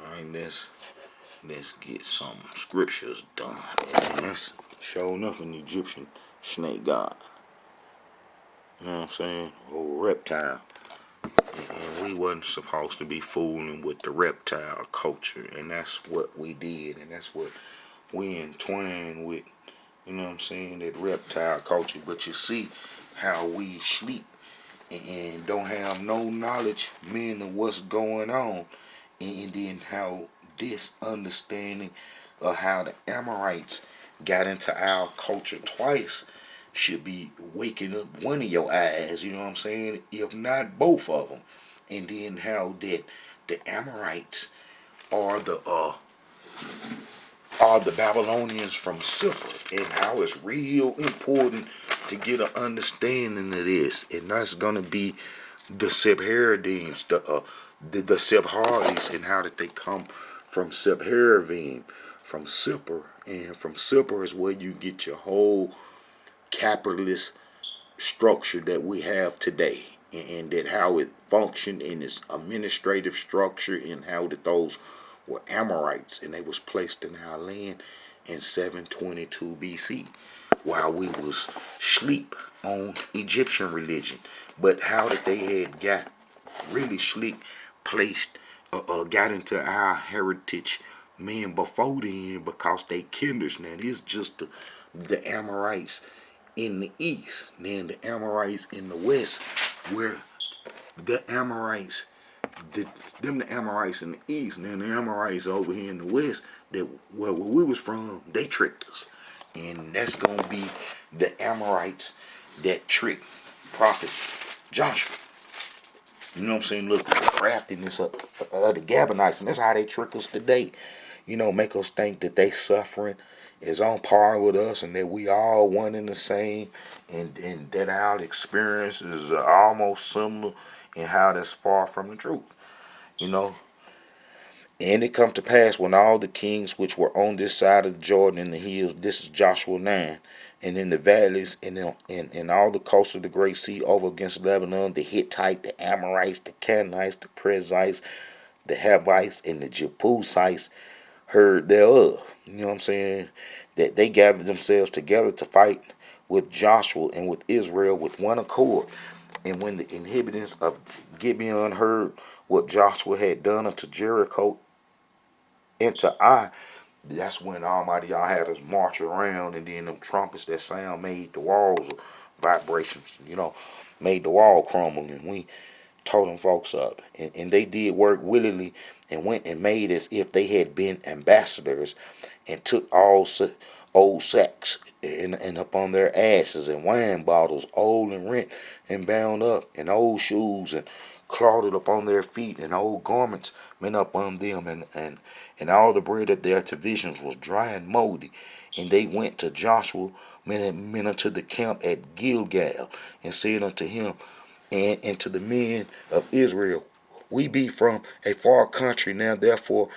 Alright, let's get some scriptures done. And that's sure enough an Egyptian snake god. You know what I'm saying? Or reptile. And we wasn't supposed to be fooling with the reptile culture. And that's what we did. And that's what we entwined with. You know what I'm saying? That reptile culture. But you see how we sleep and don't have no knowledge, man, of what's going on. And then how this understanding of how the Amorites got into our culture twice should be waking up one of your eyes, you know what I'm saying? If not both of them. And then how that the Amorites are the Babylonians from Cypher, and how it's real important to get an understanding of this. And that's gonna be the Sepharadines, the Sepharis, and how did they come from Sepharavim, from Cypher, and from Cypher is where you get your whole capitalist structure that we have today, and that how it functioned in its administrative structure, and how that those were Amorites, and they was placed in our land in 722 BC while we was sleep on Egyptian religion. But how that they had got really sleep placed got into our heritage, man, before then, because they kinders. Now it's just the Amorites in the east, then the Amorites in the west, where the Amorites, the Amorites in the east, and then the Amorites over here in the west, that where we was from, they tricked us. And that's gonna be the Amorites that tricked Prophet Joshua. You know what I'm saying? Look, the craftiness of the Gabonites, and that's how they trick us today. Make us think that they suffering is on par with us, and that we all one and the same, and that our experiences are almost similar, and how that's far from the truth. You know, and it come to pass when all the kings which were on this side of the Jordan in the hills, this is Joshua 9, and in the valleys, and in all the coasts of the great sea over against Lebanon, the Hittite, the Amorites, the Canaanites, the Perizzites, the Havites, and the Jebusites heard thereof. You know what I'm saying? That they gathered themselves together to fight with Joshua and with Israel with one accord. And when the inhabitants of Gibeon heard what Joshua had done unto Jericho and to Ai, that's when Almighty y'all had us march around, and then them trumpets that sound made the walls vibrations, made the wall crumble, and we told them folks up. And they did work willingly, and went and made as if they had been ambassadors, and took all old sacks and upon their asses, and wine bottles old and rent and bound up, and old shoes, and clothed upon their feet, and old garments went up on them, and all the bread of their divisions was dry and moldy. And they went to Joshua, men unto the camp at Gilgal, and said unto him, and to the men of Israel, we be from a far country, now therefore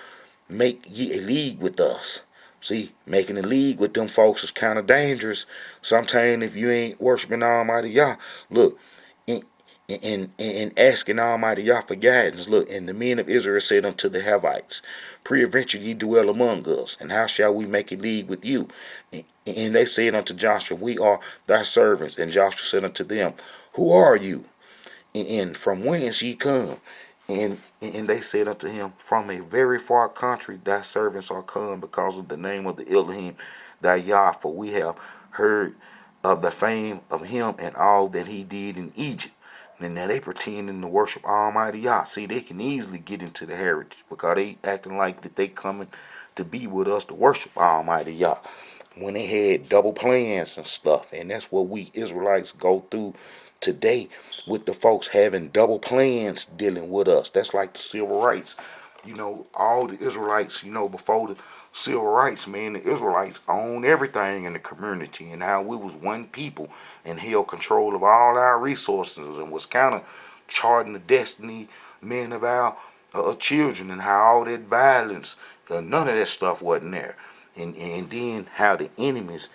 make ye a league with us. See, making a league with them folks is kind of dangerous. Sometimes if you ain't worshiping Almighty Yah, look, and asking Almighty Yah for guidance, look, and the men of Israel said unto the Havites, peradventure ye dwell among us, and how shall we make a league with you? And they said unto Joshua, we are thy servants. And Joshua said unto them, who are you? And from whence ye come? And they said unto him, from a very far country thy servants are come, because of the name of the Elohim thy Yah, for we have heard of the fame of him and all that he did in Egypt. And now they pretending to worship Almighty Yah. See, they can easily get into the heritage because they acting like that they coming to be with us to worship Almighty Yah, when they had double plans and stuff. And that's what we Israelites go through today, with the folks having double plans dealing with us. That's like the civil rights. All the Israelites, before the civil rights, man, the Israelites owned everything in the community, and how we was one people and held control of all our resources, and was kind of charting the destiny, men, of our children, and how all that violence, none of that stuff wasn't there. And then how the enemies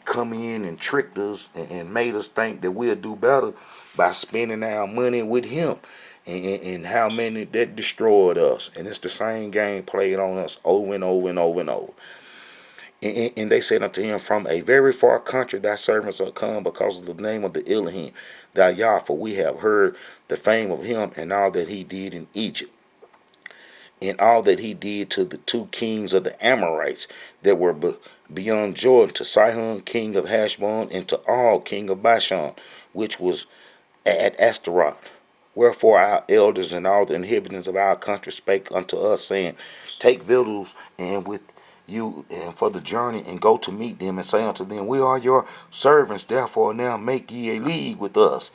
come in and tricked us and made us think that we'll do better by spending our money with him, and how many that destroyed us. And it's the same game played on us over and over and over and over. And they said unto him, from a very far country thy servants are come, because of the name of the Elohim thy Yah, for we have heard the fame of him and all that he did in Egypt, and all that he did to the two kings of the Amorites that were beyond Jordan, to Sihon king of Heshbon, and to Og king of Bashan, which was at Ashtaroth. Wherefore our elders and all the inhabitants of our country spake unto us, saying, take victuals and with you and for the journey, and go to meet them, and say unto them, we are your servants, therefore now make ye a league with us.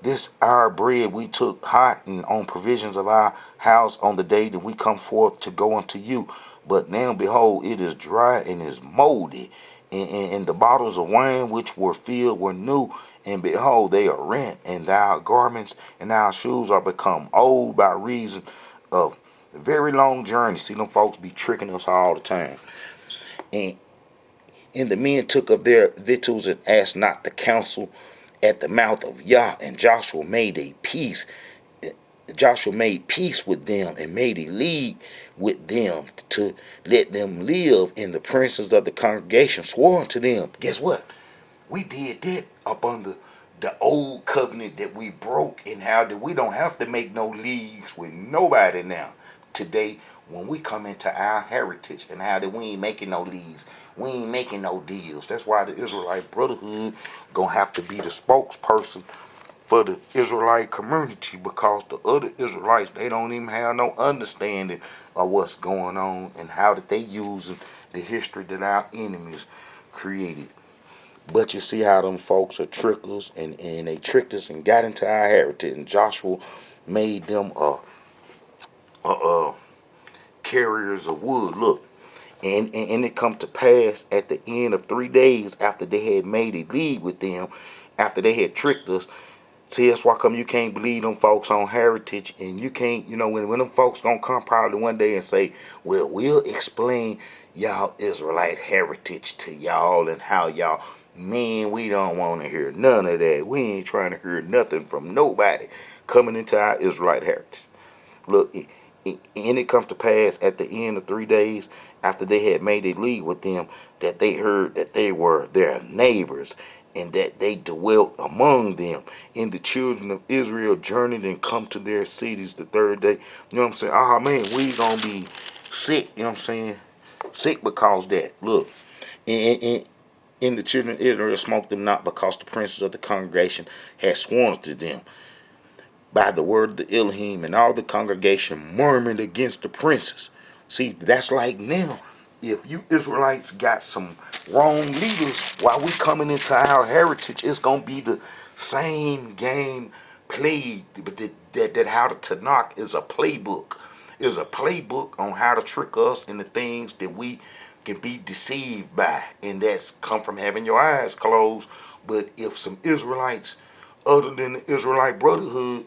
This our bread we took hot and on provisions of our house on the day that we come forth to go unto you. But now behold, it is dry and is moldy. And the bottles of wine which were filled were new, and behold, they are rent, and our garments and our shoes are become old by reason of the very long journey. See, them folks be tricking us all the time. And and the men took of their victuals, and asked not the counsel at the mouth of Yah. And Joshua made peace with them, and made a league with them to let them live. And the princes of the congregation swore unto them. Guess what? We did that up under the old covenant that we broke, and how that we don't have to make no leagues with nobody now. Today, when we come into our heritage, and how that we ain't making no leagues, we ain't making no deals. That's why the Israelite Brotherhood gonna have to be the spokesperson for the Israelite community, because the other Israelites, they don't even have no understanding of what's going on, and how that they using the history that our enemies created. But you see how them folks are trickers, and they tricked us and got into our heritage. And Joshua made them carriers of wood. Look, and it come to pass at the end of 3 days, after they had made a league with them, after they had tricked us. See, that's why come you can't believe them folks on heritage, and you can't, when them folks gonna come probably one day and say, well, we'll explain y'all Israelite heritage to y'all, and how y'all, man, we don't want to hear none of that. We ain't trying to hear nothing from nobody coming into our Israelite heritage. Look, and it comes to pass at the end of 3 days, after they had made a league with them, that they heard that they were their neighbors, and that they dwelt among them. And the children of Israel journeyed and come to their cities the 3rd day. You know what I'm saying? Ah, man, we gonna be sick. You know what I'm saying? Sick because that. Look, and the children of Israel smoked them not, because the princes of the congregation had sworn to them by the word of the Elohim. And all the congregation murmured against the princes. See, that's like now, if you Israelites got some wrong leaders while we coming into our heritage, it's gonna be the same game played. That how the Tanakh is a playbook, is a playbook on how to trick us into things that we can be deceived by, and that's come from having your eyes closed. But if some Israelites other than the Israelite Brotherhood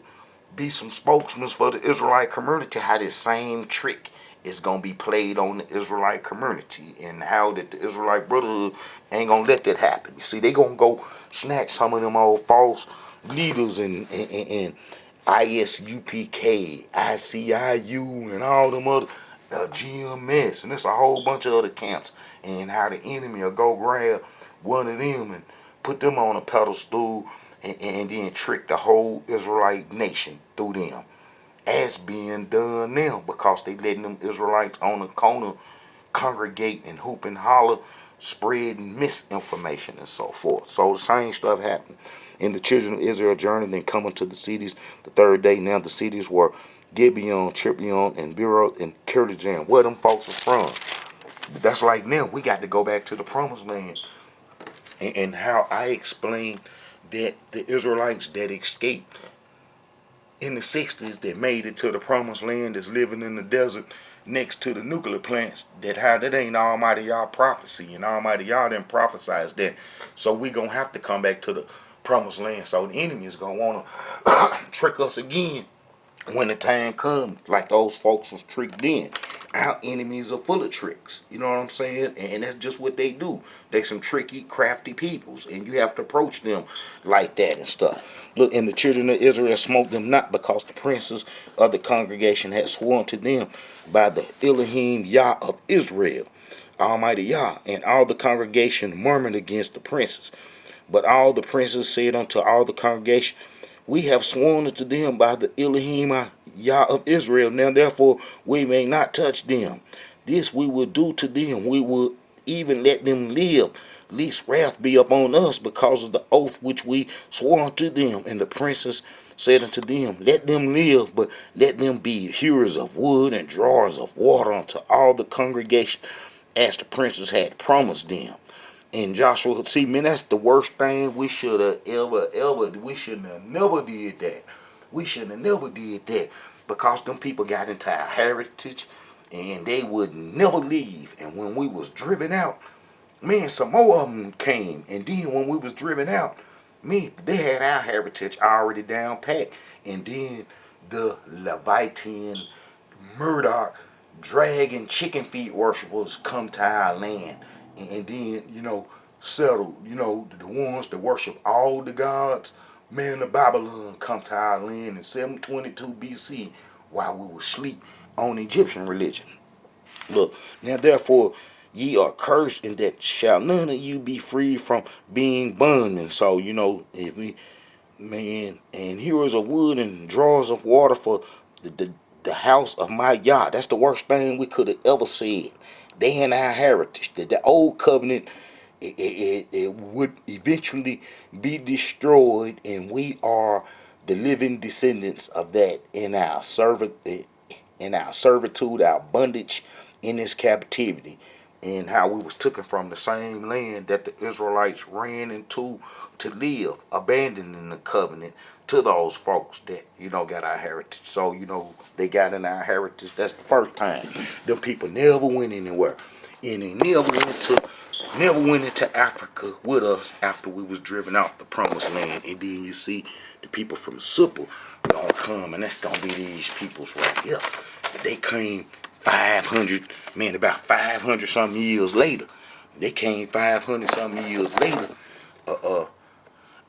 be some spokesmen for the Israelite community, how this same trick is gonna be played on the Israelite community, and how that the Israelite Brotherhood ain't gonna let that happen. You see, they gonna go snatch some of them old false leaders and ISUPK, ICIU, and all them other GMS, and there's a whole bunch of other camps, and how the enemy will go grab one of them and put them on a pedestal and then trick the whole Israelite nation through them. As being done now, because they letting them Israelites on the corner congregate and hoop and holler, spreading misinformation and so forth. So the same stuff happened. And the children of Israel journeyed and coming to the cities the third day. Now the cities were Gibeon, Tripion, and Beeroth, and Kirjaim, where them folks are from. That's like now we got to go back to the promised land. And how I explained that the Israelites that escaped in the 60s that made it to the promised land is living in the desert next to the nuclear plants, that how that ain't Almighty Yah prophecy, and Almighty Yah didn't prophesize that. So we gonna have to come back to the promised land. So the enemy is gonna wanna trick us again when the time comes, like those folks was tricked then. Our enemies are full of tricks. You know what I'm saying? And that's just what they do. They some tricky, crafty peoples, and you have to approach them like that and stuff. Look, and the children of Israel smote them not, because the princes of the congregation had sworn to them by the Elohim Yah of Israel, Almighty Yah, and all the congregation murmured against the princes. But all the princes said unto all the congregation, we have sworn unto them by the Elohim Yah of Israel. Now therefore we may not touch them. This we will do to them. We will even let them live, lest wrath be upon us because of the oath which we swore unto them. And the princes said unto them, let them live, but let them be hewers of wood and drawers of water unto all the congregation, as the princes had promised them. And Joshua, see, man, that's the worst thing we should have ever, we shouldn't have never did that. We shouldn't have never did that, because them people got into our heritage and they would never leave. And when we was driven out, man, some more of them came. And then when we was driven out, man, they had our heritage already down pat. And then the Leviathan, Murdoch, dragon, chicken feet worshipers come to our land. And then, settle, the ones that worship all the gods, man, the Babylon come to our land in 722 BC while we were asleep on Egyptian religion. Look, now therefore ye are cursed, and that shall none of you be free from being bondmen. So, if we, man, and hewers of wood and drawers of water for the house of my Yah. That's the worst thing we could have ever said. They in our heritage. The old covenant, it would eventually be destroyed, and we are the living descendants of that in our servitude, our bondage in this captivity, and how we was taken from the same land that the Israelites ran into to live, abandoning the covenant to those folks that, got our heritage. So, they got in our heritage. That's the first time. Them people never went anywhere. And they never went into Africa with us after we was driven out the promised land. And then you see the people from Supple gonna come, and that's gonna be these peoples right here. They came 500, man, about 500 something years later. They came 500 something years later,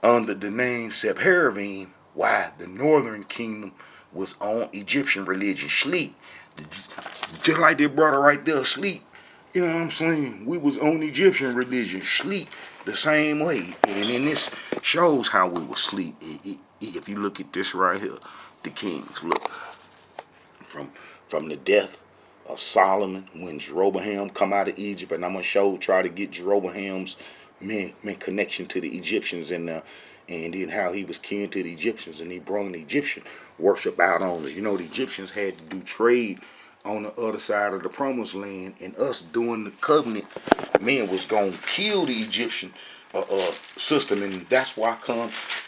under the name Sepharvaim, why the northern kingdom was on Egyptian religion, sleep. Just like that brother right there, sleep. You know what I'm saying? We was on Egyptian religion, sleep, the same way. And then this shows how we was sleep. If you look at this right here, the kings, look, from the death of Solomon, when Jeroboam come out of Egypt, and I'm gonna try to get Jeroboam's man connection to the Egyptians, and then how he was kin to the Egyptians, and he brought the Egyptian worship out on us. The Egyptians had to do trade on the other side of the promised land, and us doing the covenant, man, was gonna kill the Egyptian system. And that's why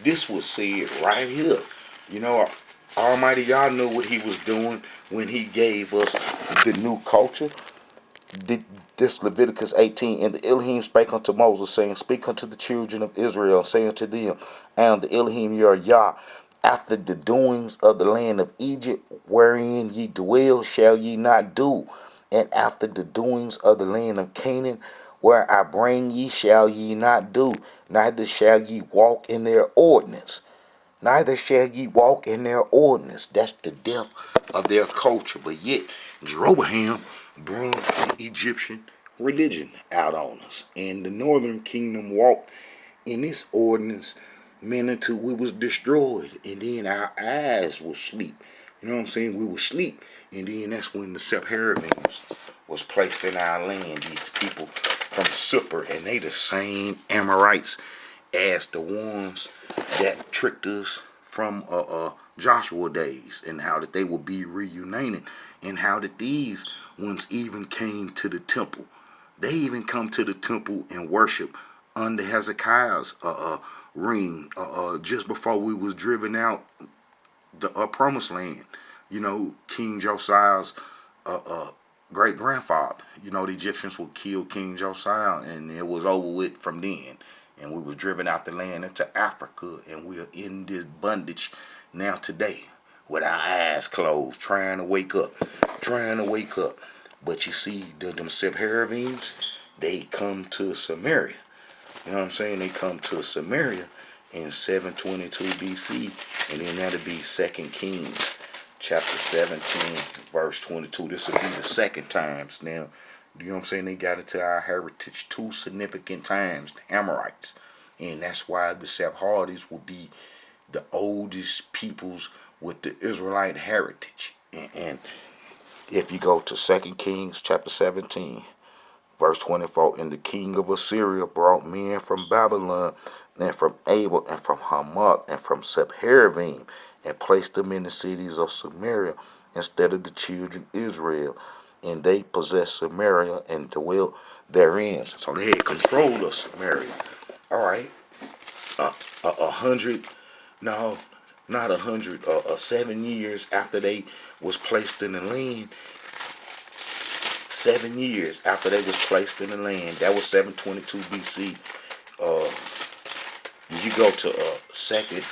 this was said right here. Almighty Yah knew what he was doing when he gave us the new culture. This Leviticus 18, and the Elohim spake unto Moses, saying, Speak unto the children of Israel, saying unto them, I am the Elohim your Yah. After the doings of the land of Egypt, wherein ye dwell, shall ye not do. And after the doings of the land of Canaan, where I bring ye, shall ye not do. Neither shall ye walk in their ordinance. Neither shall ye walk in their ordinance. That's the death of their culture. But yet, Jeroboam brought the Egyptian religion out on us. And the northern kingdom walked in this ordinance, man, until we was destroyed. And then our eyes will sleep. You know what I'm saying? We will sleep. And then that's when the Sephardims was placed in our land. These people from Super, and they the same Amorites as the ones that tricked us from Joshua days, and how that they will be reunited, and how that these ones even came to the temple. They even come to the temple and worship under Hezekiah's reign, just before we was driven out the promised land. You know, King Josiah's great grandfather. You know, the Egyptians would kill King Josiah, and it was over with from then. And we was driven out the land into Africa, and we are in this bondage now today, with our eyes closed, trying to wake up, trying to wake up. But you see, them Sephardims, they come to Samaria. You know what I'm saying? They come to Samaria in 722 BC, and then that'll be 2 Kings chapter 17, verse 22. This will be the second times now. You know what I'm saying? They got into our heritage two significant times, the Amorites. And that's why the Sephardics will be the oldest peoples with the Israelite heritage. And if you go to 2 Kings chapter 17, verse 24, and the king of Assyria brought men from Babylon, and from Abel, and from Hamath, and from Sepharvaim, and placed them in the cities of Samaria instead of the children of Israel. And they possessed Samaria and dwelt therein. So they had control of Samaria. All right. 100, no, not 100, 7 years after they was placed in the land. 7 years after they was placed in the land. That was 722 BC. You go to Second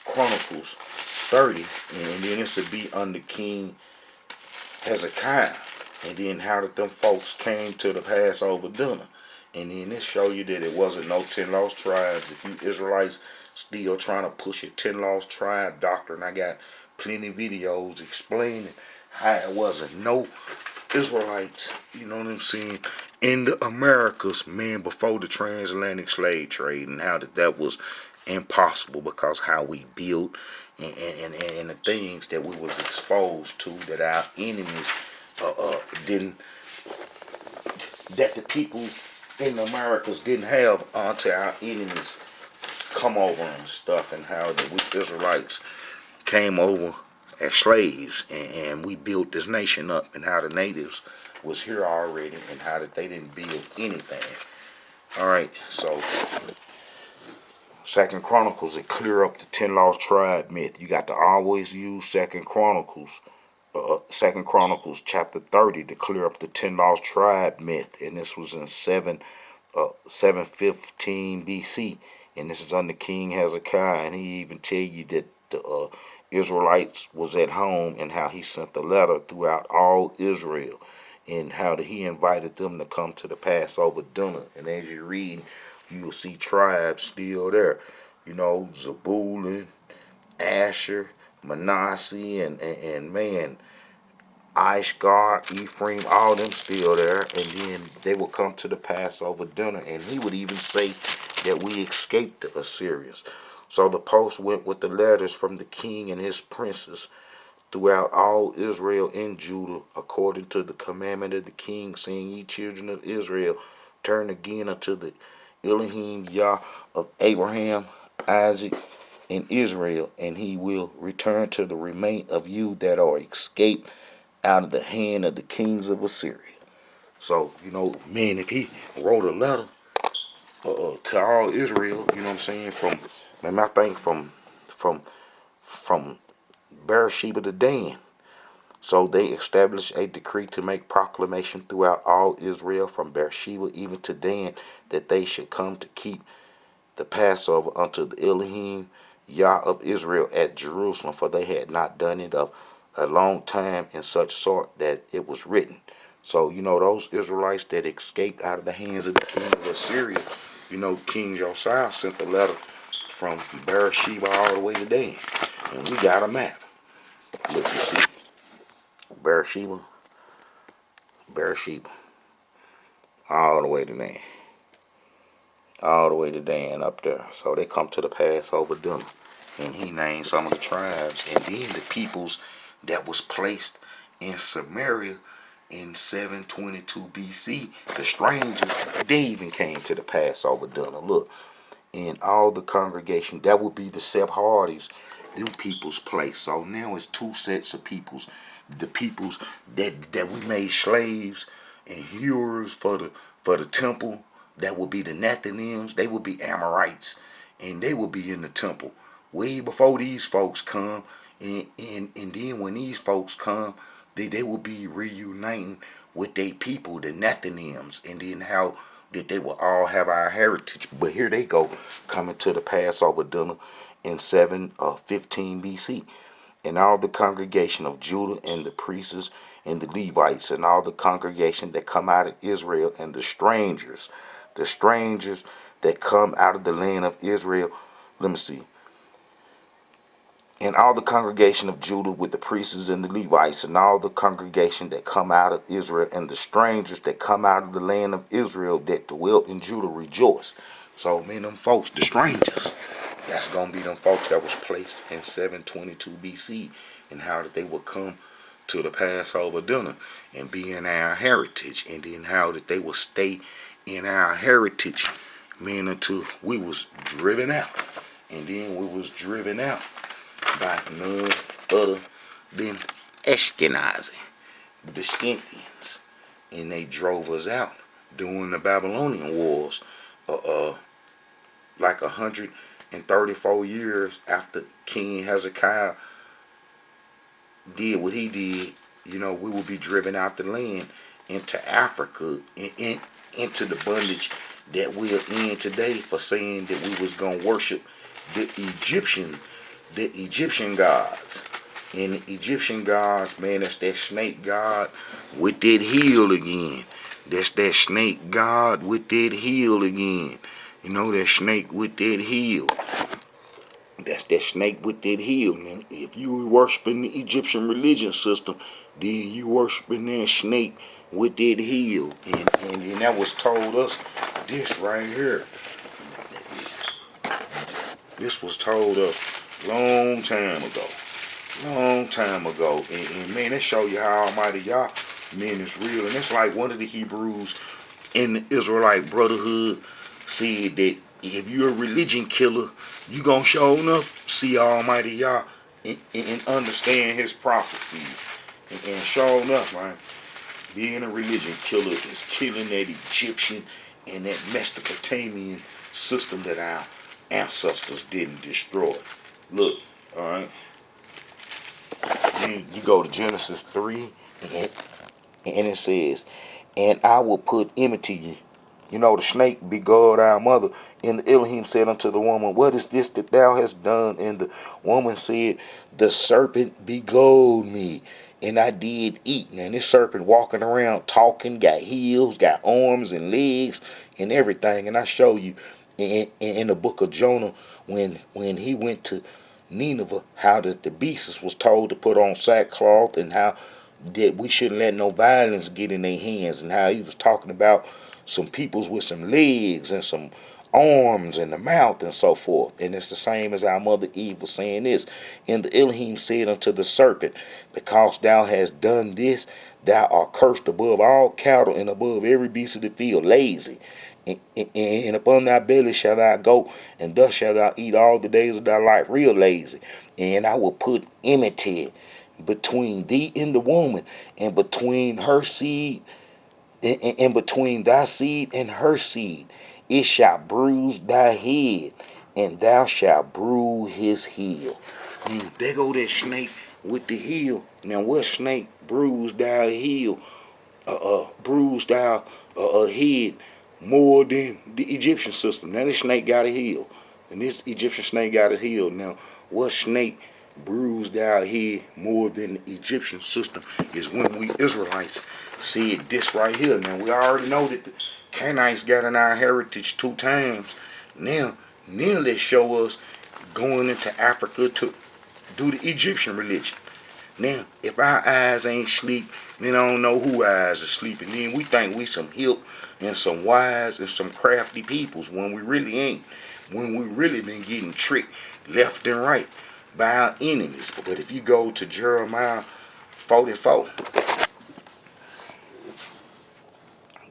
Chronicles 30, and then this would be under King Hezekiah. And then how did them folks came to the Passover dinner. And then this show you that it wasn't no 10 lost tribes. If you Israelites still trying to push a 10 lost tribe doctrine, I got plenty of videos explaining how it wasn't no Israelites, you know what I'm saying, in the Americas, man, before the transatlantic slave trade, and how that was impossible because how we built, and the things that we was exposed to that our enemies didn't, that the people in the Americas didn't have until our enemies come over and stuff, and how that we Israelites came over as slaves, and we built this nation up, and how the natives was here already, and how that they didn't build anything. All right, so Second Chronicles, it clear up the 10 lost tribe myth. You got to always use Second Chronicles chapter 30 to clear up the 10 lost tribe myth, and this was in 715 BC, and this is under King Hezekiah, and he even tell you that the Israelites was at home, and how he sent the letter throughout all Israel, and how he invited them to come to the Passover dinner. And as you read, you will see tribes still there. You know, Zebulun, Asher, Manasseh, and man, Ishgar, Ephraim, all them still there. And then they would come to the Passover dinner, and he would even say that we escaped the Assyrians. So the post went with the letters from the king and his princes throughout all Israel and Judah, according to the commandment of the king, saying, Ye children of Israel, turn again unto the Elohim Yah of Abraham, Isaac, and Israel, and he will return to the remain of you that are escaped out of the hand of the kings of Assyria. So, you know, man, if he wrote a letter to all Israel, you know what I'm saying, from, man, I think from Beersheba to Dan. So they established a decree to make proclamation throughout all Israel from Beersheba even to Dan that they should come to keep the Passover unto the Elohim Yah of Israel at Jerusalem, for they had not done it of a long time in such sort that it was written. So, those Israelites that escaped out of the hands of the king of Assyria, King Josiah sent a letter from Beersheba all the way to Dan. And we got a map. Look, you see, Beersheba, Beersheba, all the way to Dan. All the way to Dan up there. So they come to the Passover dinner. And he named some of the tribes. And then the peoples that was placed in Samaria in 722 BC, the strangers, they even came to the Passover dinner. Look, in all the congregation, that would be the Sephardi's, them people's place. So now it's two sets of peoples. The peoples that we made slaves and hewers for the temple, that would be the Nethinims. They would be Amorites, and they would be in the temple way before these folks come. And then when these folks come, they will be reuniting with their people, the Nethinims, and then how that they will all have our heritage. But here they go, coming to the Passover dinner in 715 BC. And all the congregation of Judah and the priests and the Levites and all the congregation that come out of Israel and the strangers that come out of the land of Israel. Let me see. And all the congregation of Judah with the priests and the Levites and all the congregation that come out of Israel and the strangers that come out of the land of Israel that dwelt in Judah rejoice. So, them folks, the strangers, that's going to be them folks that was placed in 722 BC, and how that they would come to the Passover dinner and be in our heritage, and then how that they would stay in our heritage, until we was driven out. And then we was driven out by none other than Ashkenazi, the Scythians, and they drove us out during the Babylonian Wars, like 134 years after King Hezekiah did what he did. We will be driven out the land into Africa, into the bondage that we're in today for saying that we was gonna worship the Egyptian gods. And the Egyptian gods, man, that's that snake god with that heel again. That's that snake god with that heel again. That snake with that heel. That's that snake with that heel, man. If you were worshiping the Egyptian religion system, then you worshiping that snake with that heel. And that was told us, this right here. This was told us long time ago. Long time ago. And man, that show you how Almighty Yah, man, is real. And it's like one of the Hebrews in the Israelite Brotherhood said that if you're a religion killer, you gonna show enough see Almighty Yah and understand his prophecies. And show enough, right? Being a religion killer is killing that Egyptian and that Mesopotamian system that our ancestors didn't destroy. Look, alright. Then you go to Genesis 3 and it says, and I will put enmity, the snake beguiled our mother. And the Elohim said unto the woman, what is this that thou hast done? And the woman said, the serpent beguiled me, and I did eat. Now this serpent walking around talking, got heels, got arms and legs and everything. And I show you in the book of Jonah when he went to Nineveh, how the beasts was told to put on sackcloth, and how that we shouldn't let no violence get in their hands, and how he was talking about some peoples with some legs and some arms and the mouth and so forth. And it's the same as our mother Eve was saying this. And the Elohim said unto the serpent, because thou hast done this, thou art cursed above all cattle and above every beast of the field, lazy. And upon thy belly shall thou go, and thus shalt thou eat all the days of thy life, real lazy. And I will put enmity between thee and the woman, and between her seed, and between thy seed and her seed. It shall bruise thy head, and thou shalt bruise his heel. And there go that snake with the heel. Now what snake bruised our heel, bruised our head more than the Egyptian system? Now this snake got a heel, and this Egyptian snake got a heel. Now what snake bruised our head more than the Egyptian system is when we Israelites said this right here. Now we already know that the Canaanites got in our heritage 2 times. Now let's show us going into Africa to do the Egyptian religion. Now, if our eyes ain't sleep, then I don't know who eyes are sleeping. Then we think we some hip and some wise and some crafty peoples when we really ain't. When we really been getting tricked left and right by our enemies. But if you go to Jeremiah 44,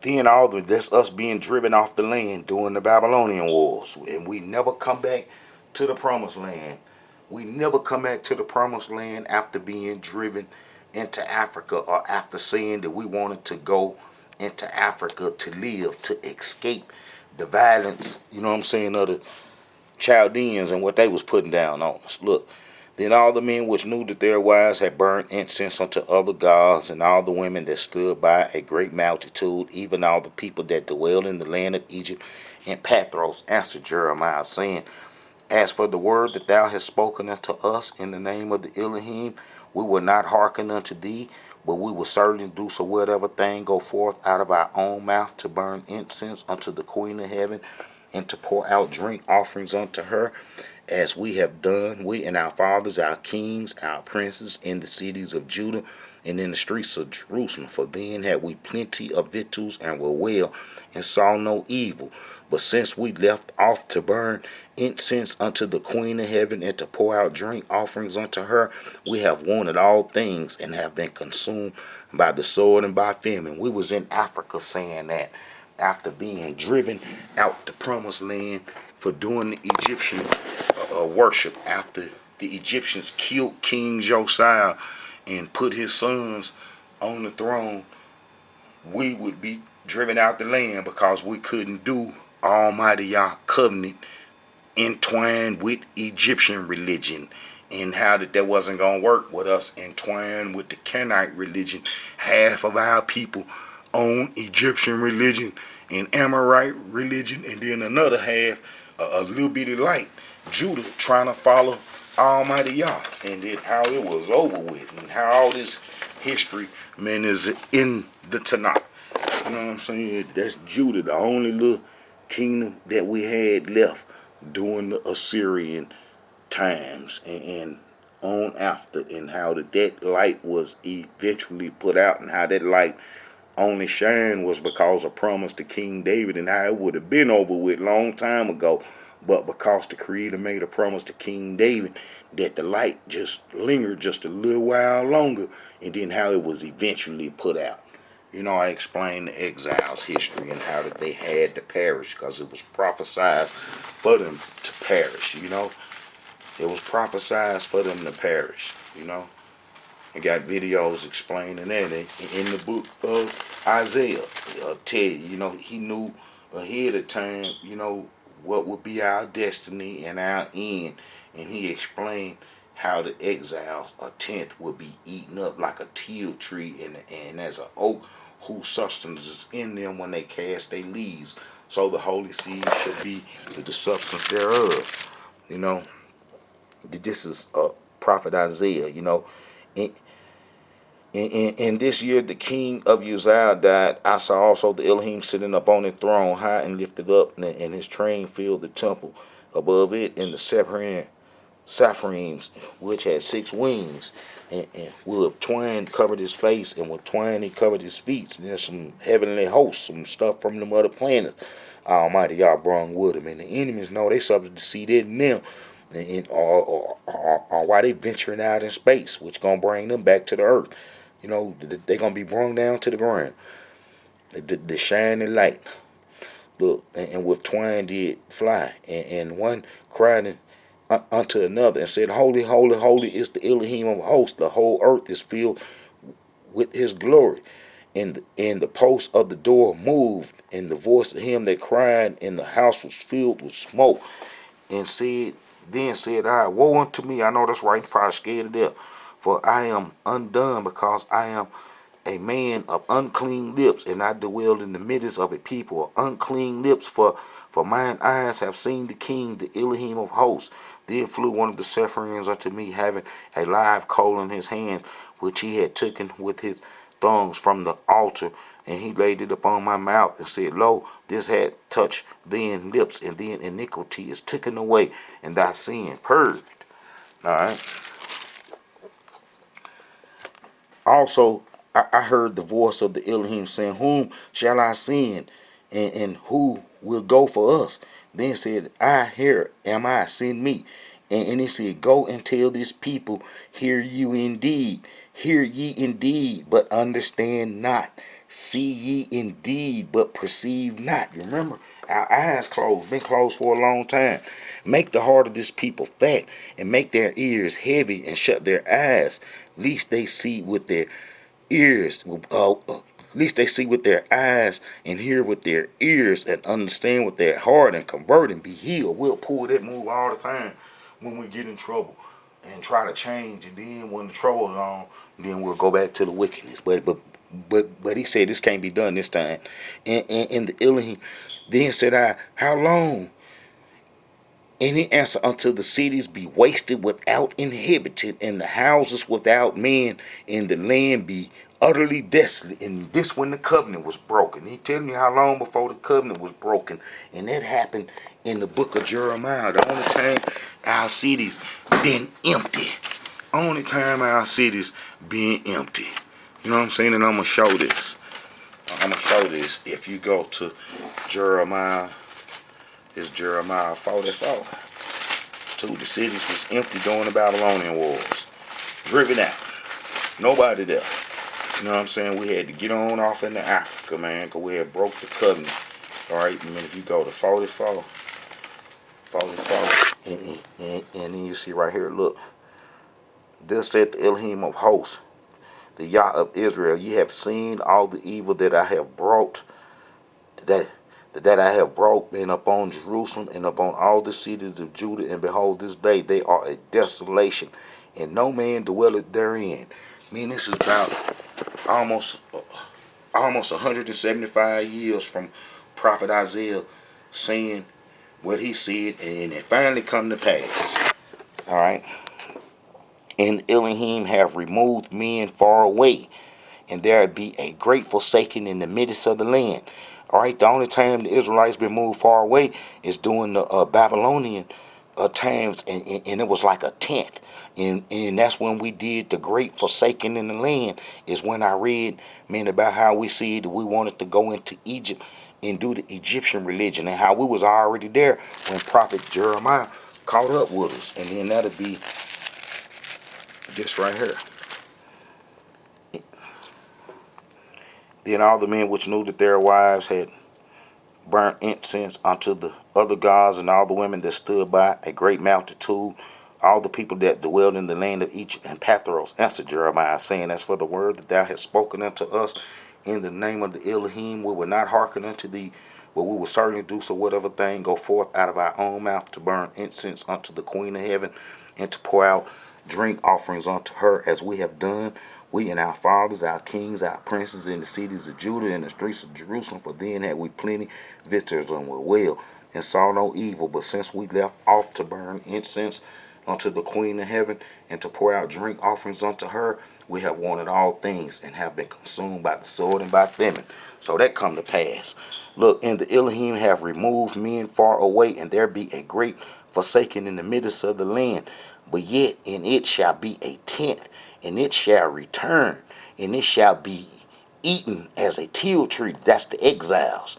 then that's us being driven off the land during the Babylonian wars, and we never come back to the promised land. We never come back to the promised land after being driven into Africa, or after saying that we wanted to go into Africa to live, to escape the violence, you know what I'm saying, of the Chaldeans and what they was putting down on us. Look, then all the men which knew that their wives had burned incense unto other gods, and all the women that stood by, a great multitude, even all the people that dwell in the land of Egypt and Pathros, answered Jeremiah, saying, as for the word that thou hast spoken unto us in the name of the Elohim, we will not hearken unto thee, but we will certainly do so whatever thing go forth out of our own mouth, to burn incense unto the Queen of Heaven, and to pour out drink offerings unto her, as we have done, we and our fathers, our kings, our princes, in the cities of Judah and in the streets of Jerusalem. For then had we plenty of victuals, and were well, and saw no evil. But since we left off to burn incense unto the Queen of Heaven, and to pour out drink offerings unto her, we have wanted all things, and have been consumed by the sword and by famine. We was in Africa saying that, after being driven out the promised land for doing the Egyptian worship, after the Egyptians killed King Josiah and put his sons on the throne, we would be driven out the land because we couldn't do Almighty Yah covenant entwined with Egyptian religion, and how that wasn't going to work with us entwined with the Canaanite religion. Half of our people own Egyptian religion and Amorite religion, and then another half, a little bitty light, Judah, trying to follow Almighty Yah, and then how it was over with, and how all this history, man, is in the Tanakh. You know what I'm saying? That's Judah, the only little kingdom that we had left during the Assyrian times, and on after, and how that light was eventually put out, and how that light only shined was because of promise to King David, and how it would have been over with long time ago, but because the Creator made a promise to King David, that the light just lingered just a little while longer, and then how it was eventually put out. You know, I explained the exiles' history and how that they had to perish because it was prophesied for them to perish, you know. It was prophesied for them to perish, you know. I got videos explaining that in the book of Isaiah. Ted, you know, he knew ahead of time, you know, what would be our destiny and our end. And he explained how the exiles, a tenth, would be eaten up like a teal tree, and as an oak whose substance is in them when they cast their leaves. So the holy seed should be the substance thereof. You know, this is prophet Isaiah, you know. In this year the king of Uzziah died, I saw also the Elohim sitting upon his throne, high and lifted up, and his train filled the temple. Above it, in the Sapphires, which had 6 wings, and with twine covered his face, and with twine he covered his feet. And there's some heavenly hosts, some stuff from them other planets. Almighty Yah brung with him, and the enemies know they subject to see that in them, or why they venturing out in space, which gonna bring them back to the earth. You know, they gonna be brung down to the ground. The shining light. Look, and with twine did fly, and one cried unto another and said, Holy, holy, holy is the Elohim of hosts. The whole earth is filled with his glory. And the post of the door moved, and the voice of him that cried, and the house was filled with smoke. And then said I, woe unto me. I know that's right, you're probably scared to death. for I am undone, because I am a man of unclean lips, and I dwell in the midst of a people of unclean lips, for mine eyes have seen the King, the Elohim of hosts. Then flew one of the Sepharins unto me, having a live coal in his hand, which he had taken with his thongs from the altar, and he laid it upon my mouth, and said, Lo, this had touched then lips, and then iniquity is taken away, and thy sin purged. All right. Also, I heard the voice of the Elohim saying, Whom shall I send, and who will go for us? Then said I, Here am I, send me. And he said, Go and tell this people, hear ye indeed, but understand not. See ye indeed, but perceive not. You remember, our eyes closed, been closed for a long time. Make the heart of this people fat, and make their ears heavy, and shut their eyes, lest they see with their ears, least they see with their eyes, and hear with their ears, and understand with their heart, and convert and be healed. We'll pull that move all the time when we get in trouble and try to change, and then when the trouble is on, then we'll go back to the wickedness. But he said this can't be done this time. And the Elohim then said I, How long? And he answered, Until the cities be wasted without inhabitant, and the houses without men, and the land be utterly desolate. And this when the covenant was broken. He telling me how long before the covenant was broken. And that happened in the book of Jeremiah. The only time our cities been empty. Only time our cities being empty. You know what I'm saying? And I'm going to show this. I'm going to show this. If you go to Jeremiah, it's Jeremiah 44. Two, the cities was empty during the Babylonian wars. Driven out. Nobody there. You know what I'm saying? We had to get on off into Africa, man, because we had broke the covenant. Alright, and then if you go to 44, and then you see right here, look. This said the Elohim of hosts, the Yah of Israel, ye have seen all the evil that I have brought, that I have brought in upon Jerusalem and upon all the cities of Judah, and behold, this day they are a desolation, and no man dwelleth therein. I mean, this is about almost 175 years from Prophet Isaiah saying what he said, and it finally come to pass. All right. And Elohim have removed men far away, and there be a great forsaking in the midst of the land. All right, the only time the Israelites been moved far away is during the Babylonian times, and it was like a tenth. And that's when we did the great forsaking in the land, is when I read, man, about how we see that we wanted to go into Egypt and do the Egyptian religion, and how we was already there when Prophet Jeremiah caught up with us. And then that'll be this right here. Then all the men which knew that their wives had burnt incense unto the other gods, and all the women that stood by, a great multitude, all the people that dwelled in the land of Egypt and Pathros, answered Jeremiah, saying, As for the word that thou hast spoken unto us in the name of the Elohim, we will not hearken unto thee, but we will certainly do so whatever thing go forth out of our own mouth, to burn incense unto the Queen of heaven, and to pour out drink offerings unto her, as we have done, we and our fathers, our kings, our princes, in the cities of Judah and the streets of Jerusalem. For then had we plenty visitors, and were well, and saw no evil. But since we left off to burn incense unto the Queen of heaven, and to pour out drink offerings unto her, we have wanted all things, and have been consumed by the sword and by famine. So that come to pass. Look, and the Elohim have removed men far away, and there be a great forsaken in the midst of the land. But yet in it shall be a tenth, and it shall return, and it shall be eaten as a teal tree. That's the exiles.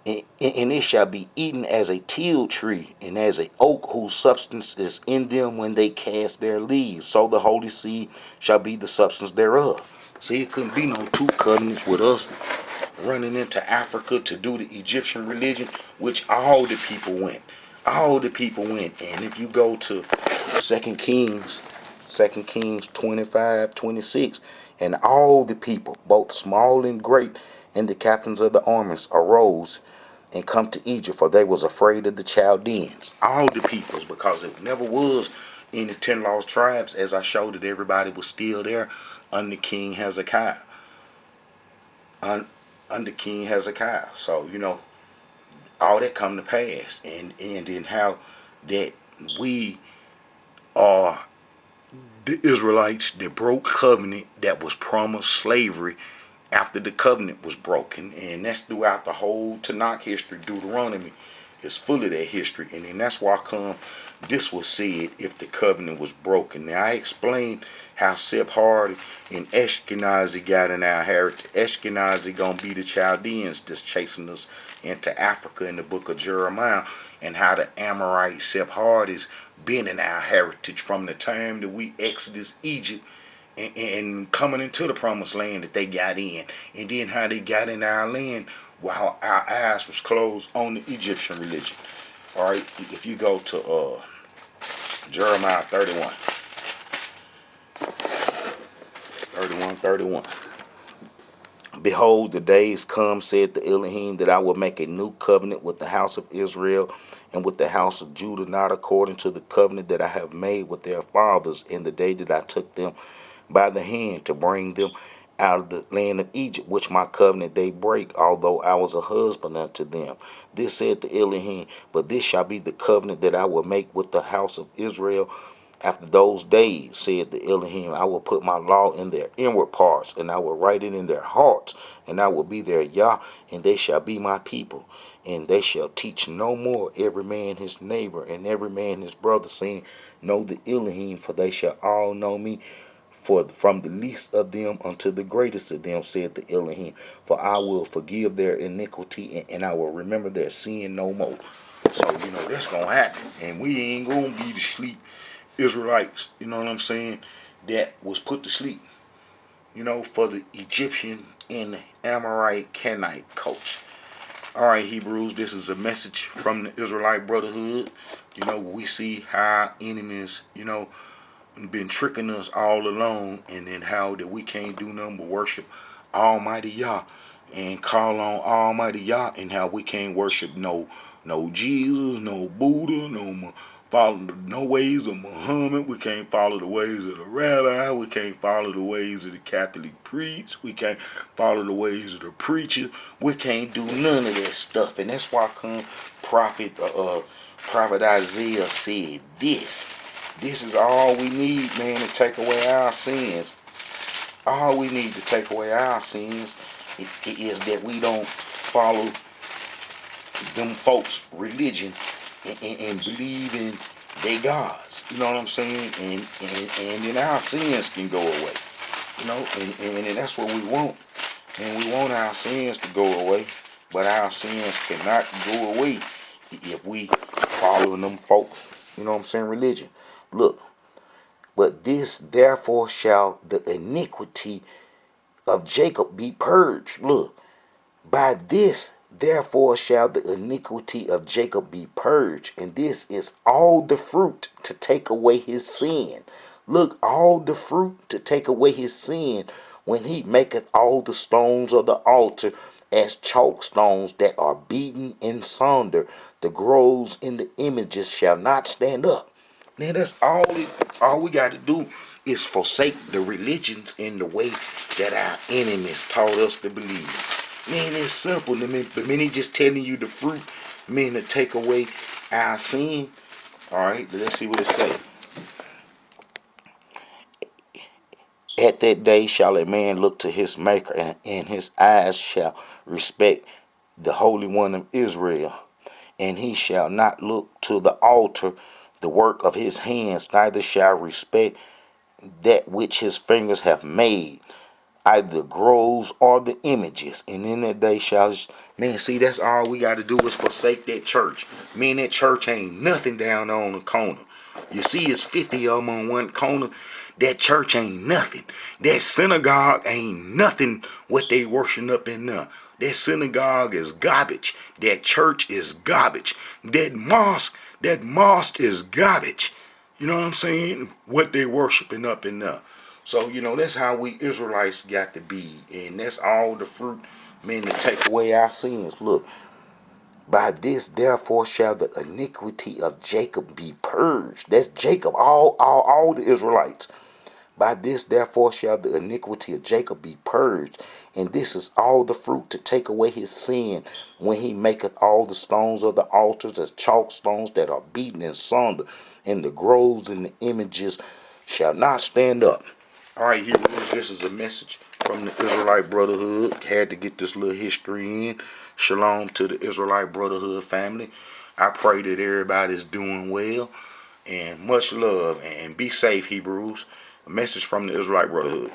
And it shall be eaten as a teal tree, and as a oak whose substance is in them when they cast their leaves. So the holy seed shall be the substance thereof. See, it couldn't be no two covenants with us running into Africa to do the Egyptian religion, which all the people went. All the people went. And if you go to 2 Kings 25:26, and all the people, both small and great, and the captains of the armies arose and come to Egypt, for they was afraid of the Chaldeans. All the peoples, because it never was in the 10 lost tribes, as I showed that everybody was still there under King Hezekiah. Under King Hezekiah. So, all that come to pass. And then how that we are the Israelites that broke covenant that was promised slavery after the covenant was broken. And that's throughout the whole Tanakh history. Deuteronomy is full of that history. And then that's why this was said if the covenant was broken. Now I explained how Sephardi and Ashkenazi got in our heritage. Ashkenazi gonna be the Chaldeans that's chasing us into Africa in the book of Jeremiah, and how the Amorite Sephardis been in our heritage from the time that we exited Egypt and coming into the promised land that they got in, and then how they got in our land while our eyes was closed on the Egyptian religion. All right, if you go to Jeremiah 31. Behold, the days come, said the Elohim, that I will make a new covenant with the house of Israel and with the house of Judah, not according to the covenant that I have made with their fathers in the day that I took them by the hand to bring them out of the land of Egypt, which my covenant they break, although I was a husband unto them. This said the Elohim, but this shall be the covenant that I will make with the house of Israel after those days, said the Elohim. I will put my law in their inward parts, and I will write it in their hearts, and I will be their Yah, and they shall be my people. And they shall teach no more every man his neighbor and every man his brother, saying, Know the Elohim, for they shall all know me, for from the least of them unto the greatest of them, said the Elohim. For I will forgive their iniquity, and I will remember their sin no more. So, that's going to happen. And we ain't going to be to sleep Israelites, you know what I'm saying, that was put to sleep, for the Egyptian and the Amorite Canaanite culture. All right, Hebrews, this is a message from the Israelite Brotherhood. We see how enemies, been tricking us all along, and then how that we can't do nothing but worship Almighty Yah and call on Almighty Yah, and how we can't worship no Jesus, no Buddha, follow no ways of Muhammad. We can't follow the ways of the rabbi. We can't follow the ways of the Catholic priest. We can't follow the ways of the preacher. We can't do none of that stuff. And that's why Prophet Isaiah said this. This is all we need, man, to take away our sins. All we need to take away our sins is that we don't follow them folks' religion and believe in they gods. You know what I'm saying? And then our sins can go away. And that's what we want. And we want our sins to go away. But our sins cannot go away if we follow them folks, religion. Look, but this therefore shall the iniquity of Jacob be purged. Look, by this therefore shall the iniquity of Jacob be purged, and this is all the fruit to take away his sin. Look, all the fruit to take away his sin, when he maketh all the stones of the altar as chalk stones that are beaten in sunder. The groves in the images shall not stand up. Man, that's all we got to do is forsake the religions in the way that our enemies taught us to believe. Man, it's simple. But man, he's just telling you the fruit, man, to take away our sin. All right, let's see what it says. At that day shall a man look to his maker, and his eyes shall respect the Holy One of Israel. And he shall not look to the altar, the work of his hands, neither shall respect that which his fingers have made, either the groves or the images. And in that day shall, man, see, that's all we got to do is forsake that church. Man, that church ain't nothing down on the corner. You see, it's 50 of them on one corner. That church ain't nothing. That synagogue ain't nothing what they worshiping up in there. That synagogue is garbage. That church is garbage. That mosque is garbage. You know what I'm saying? What they worshiping up in there. So, that's how we Israelites got to be. And that's all the fruit, man, to take away our sins. Look, By this therefore shall the iniquity of Jacob be purged. That's Jacob, all the Israelites. By this therefore shall the iniquity of Jacob be purged, and this is all the fruit to take away his sin, when he maketh all the stones of the altars as chalk stones that are beaten in sunder, and the groves and the images shall not stand up. All right, Hebrews, this is a message from the Israelite Brotherhood. Had to get this little history in. Shalom to the Israelite Brotherhood family. I pray that everybody's doing well, and much love, and be safe, Hebrews. A message from the Israelite Brotherhood.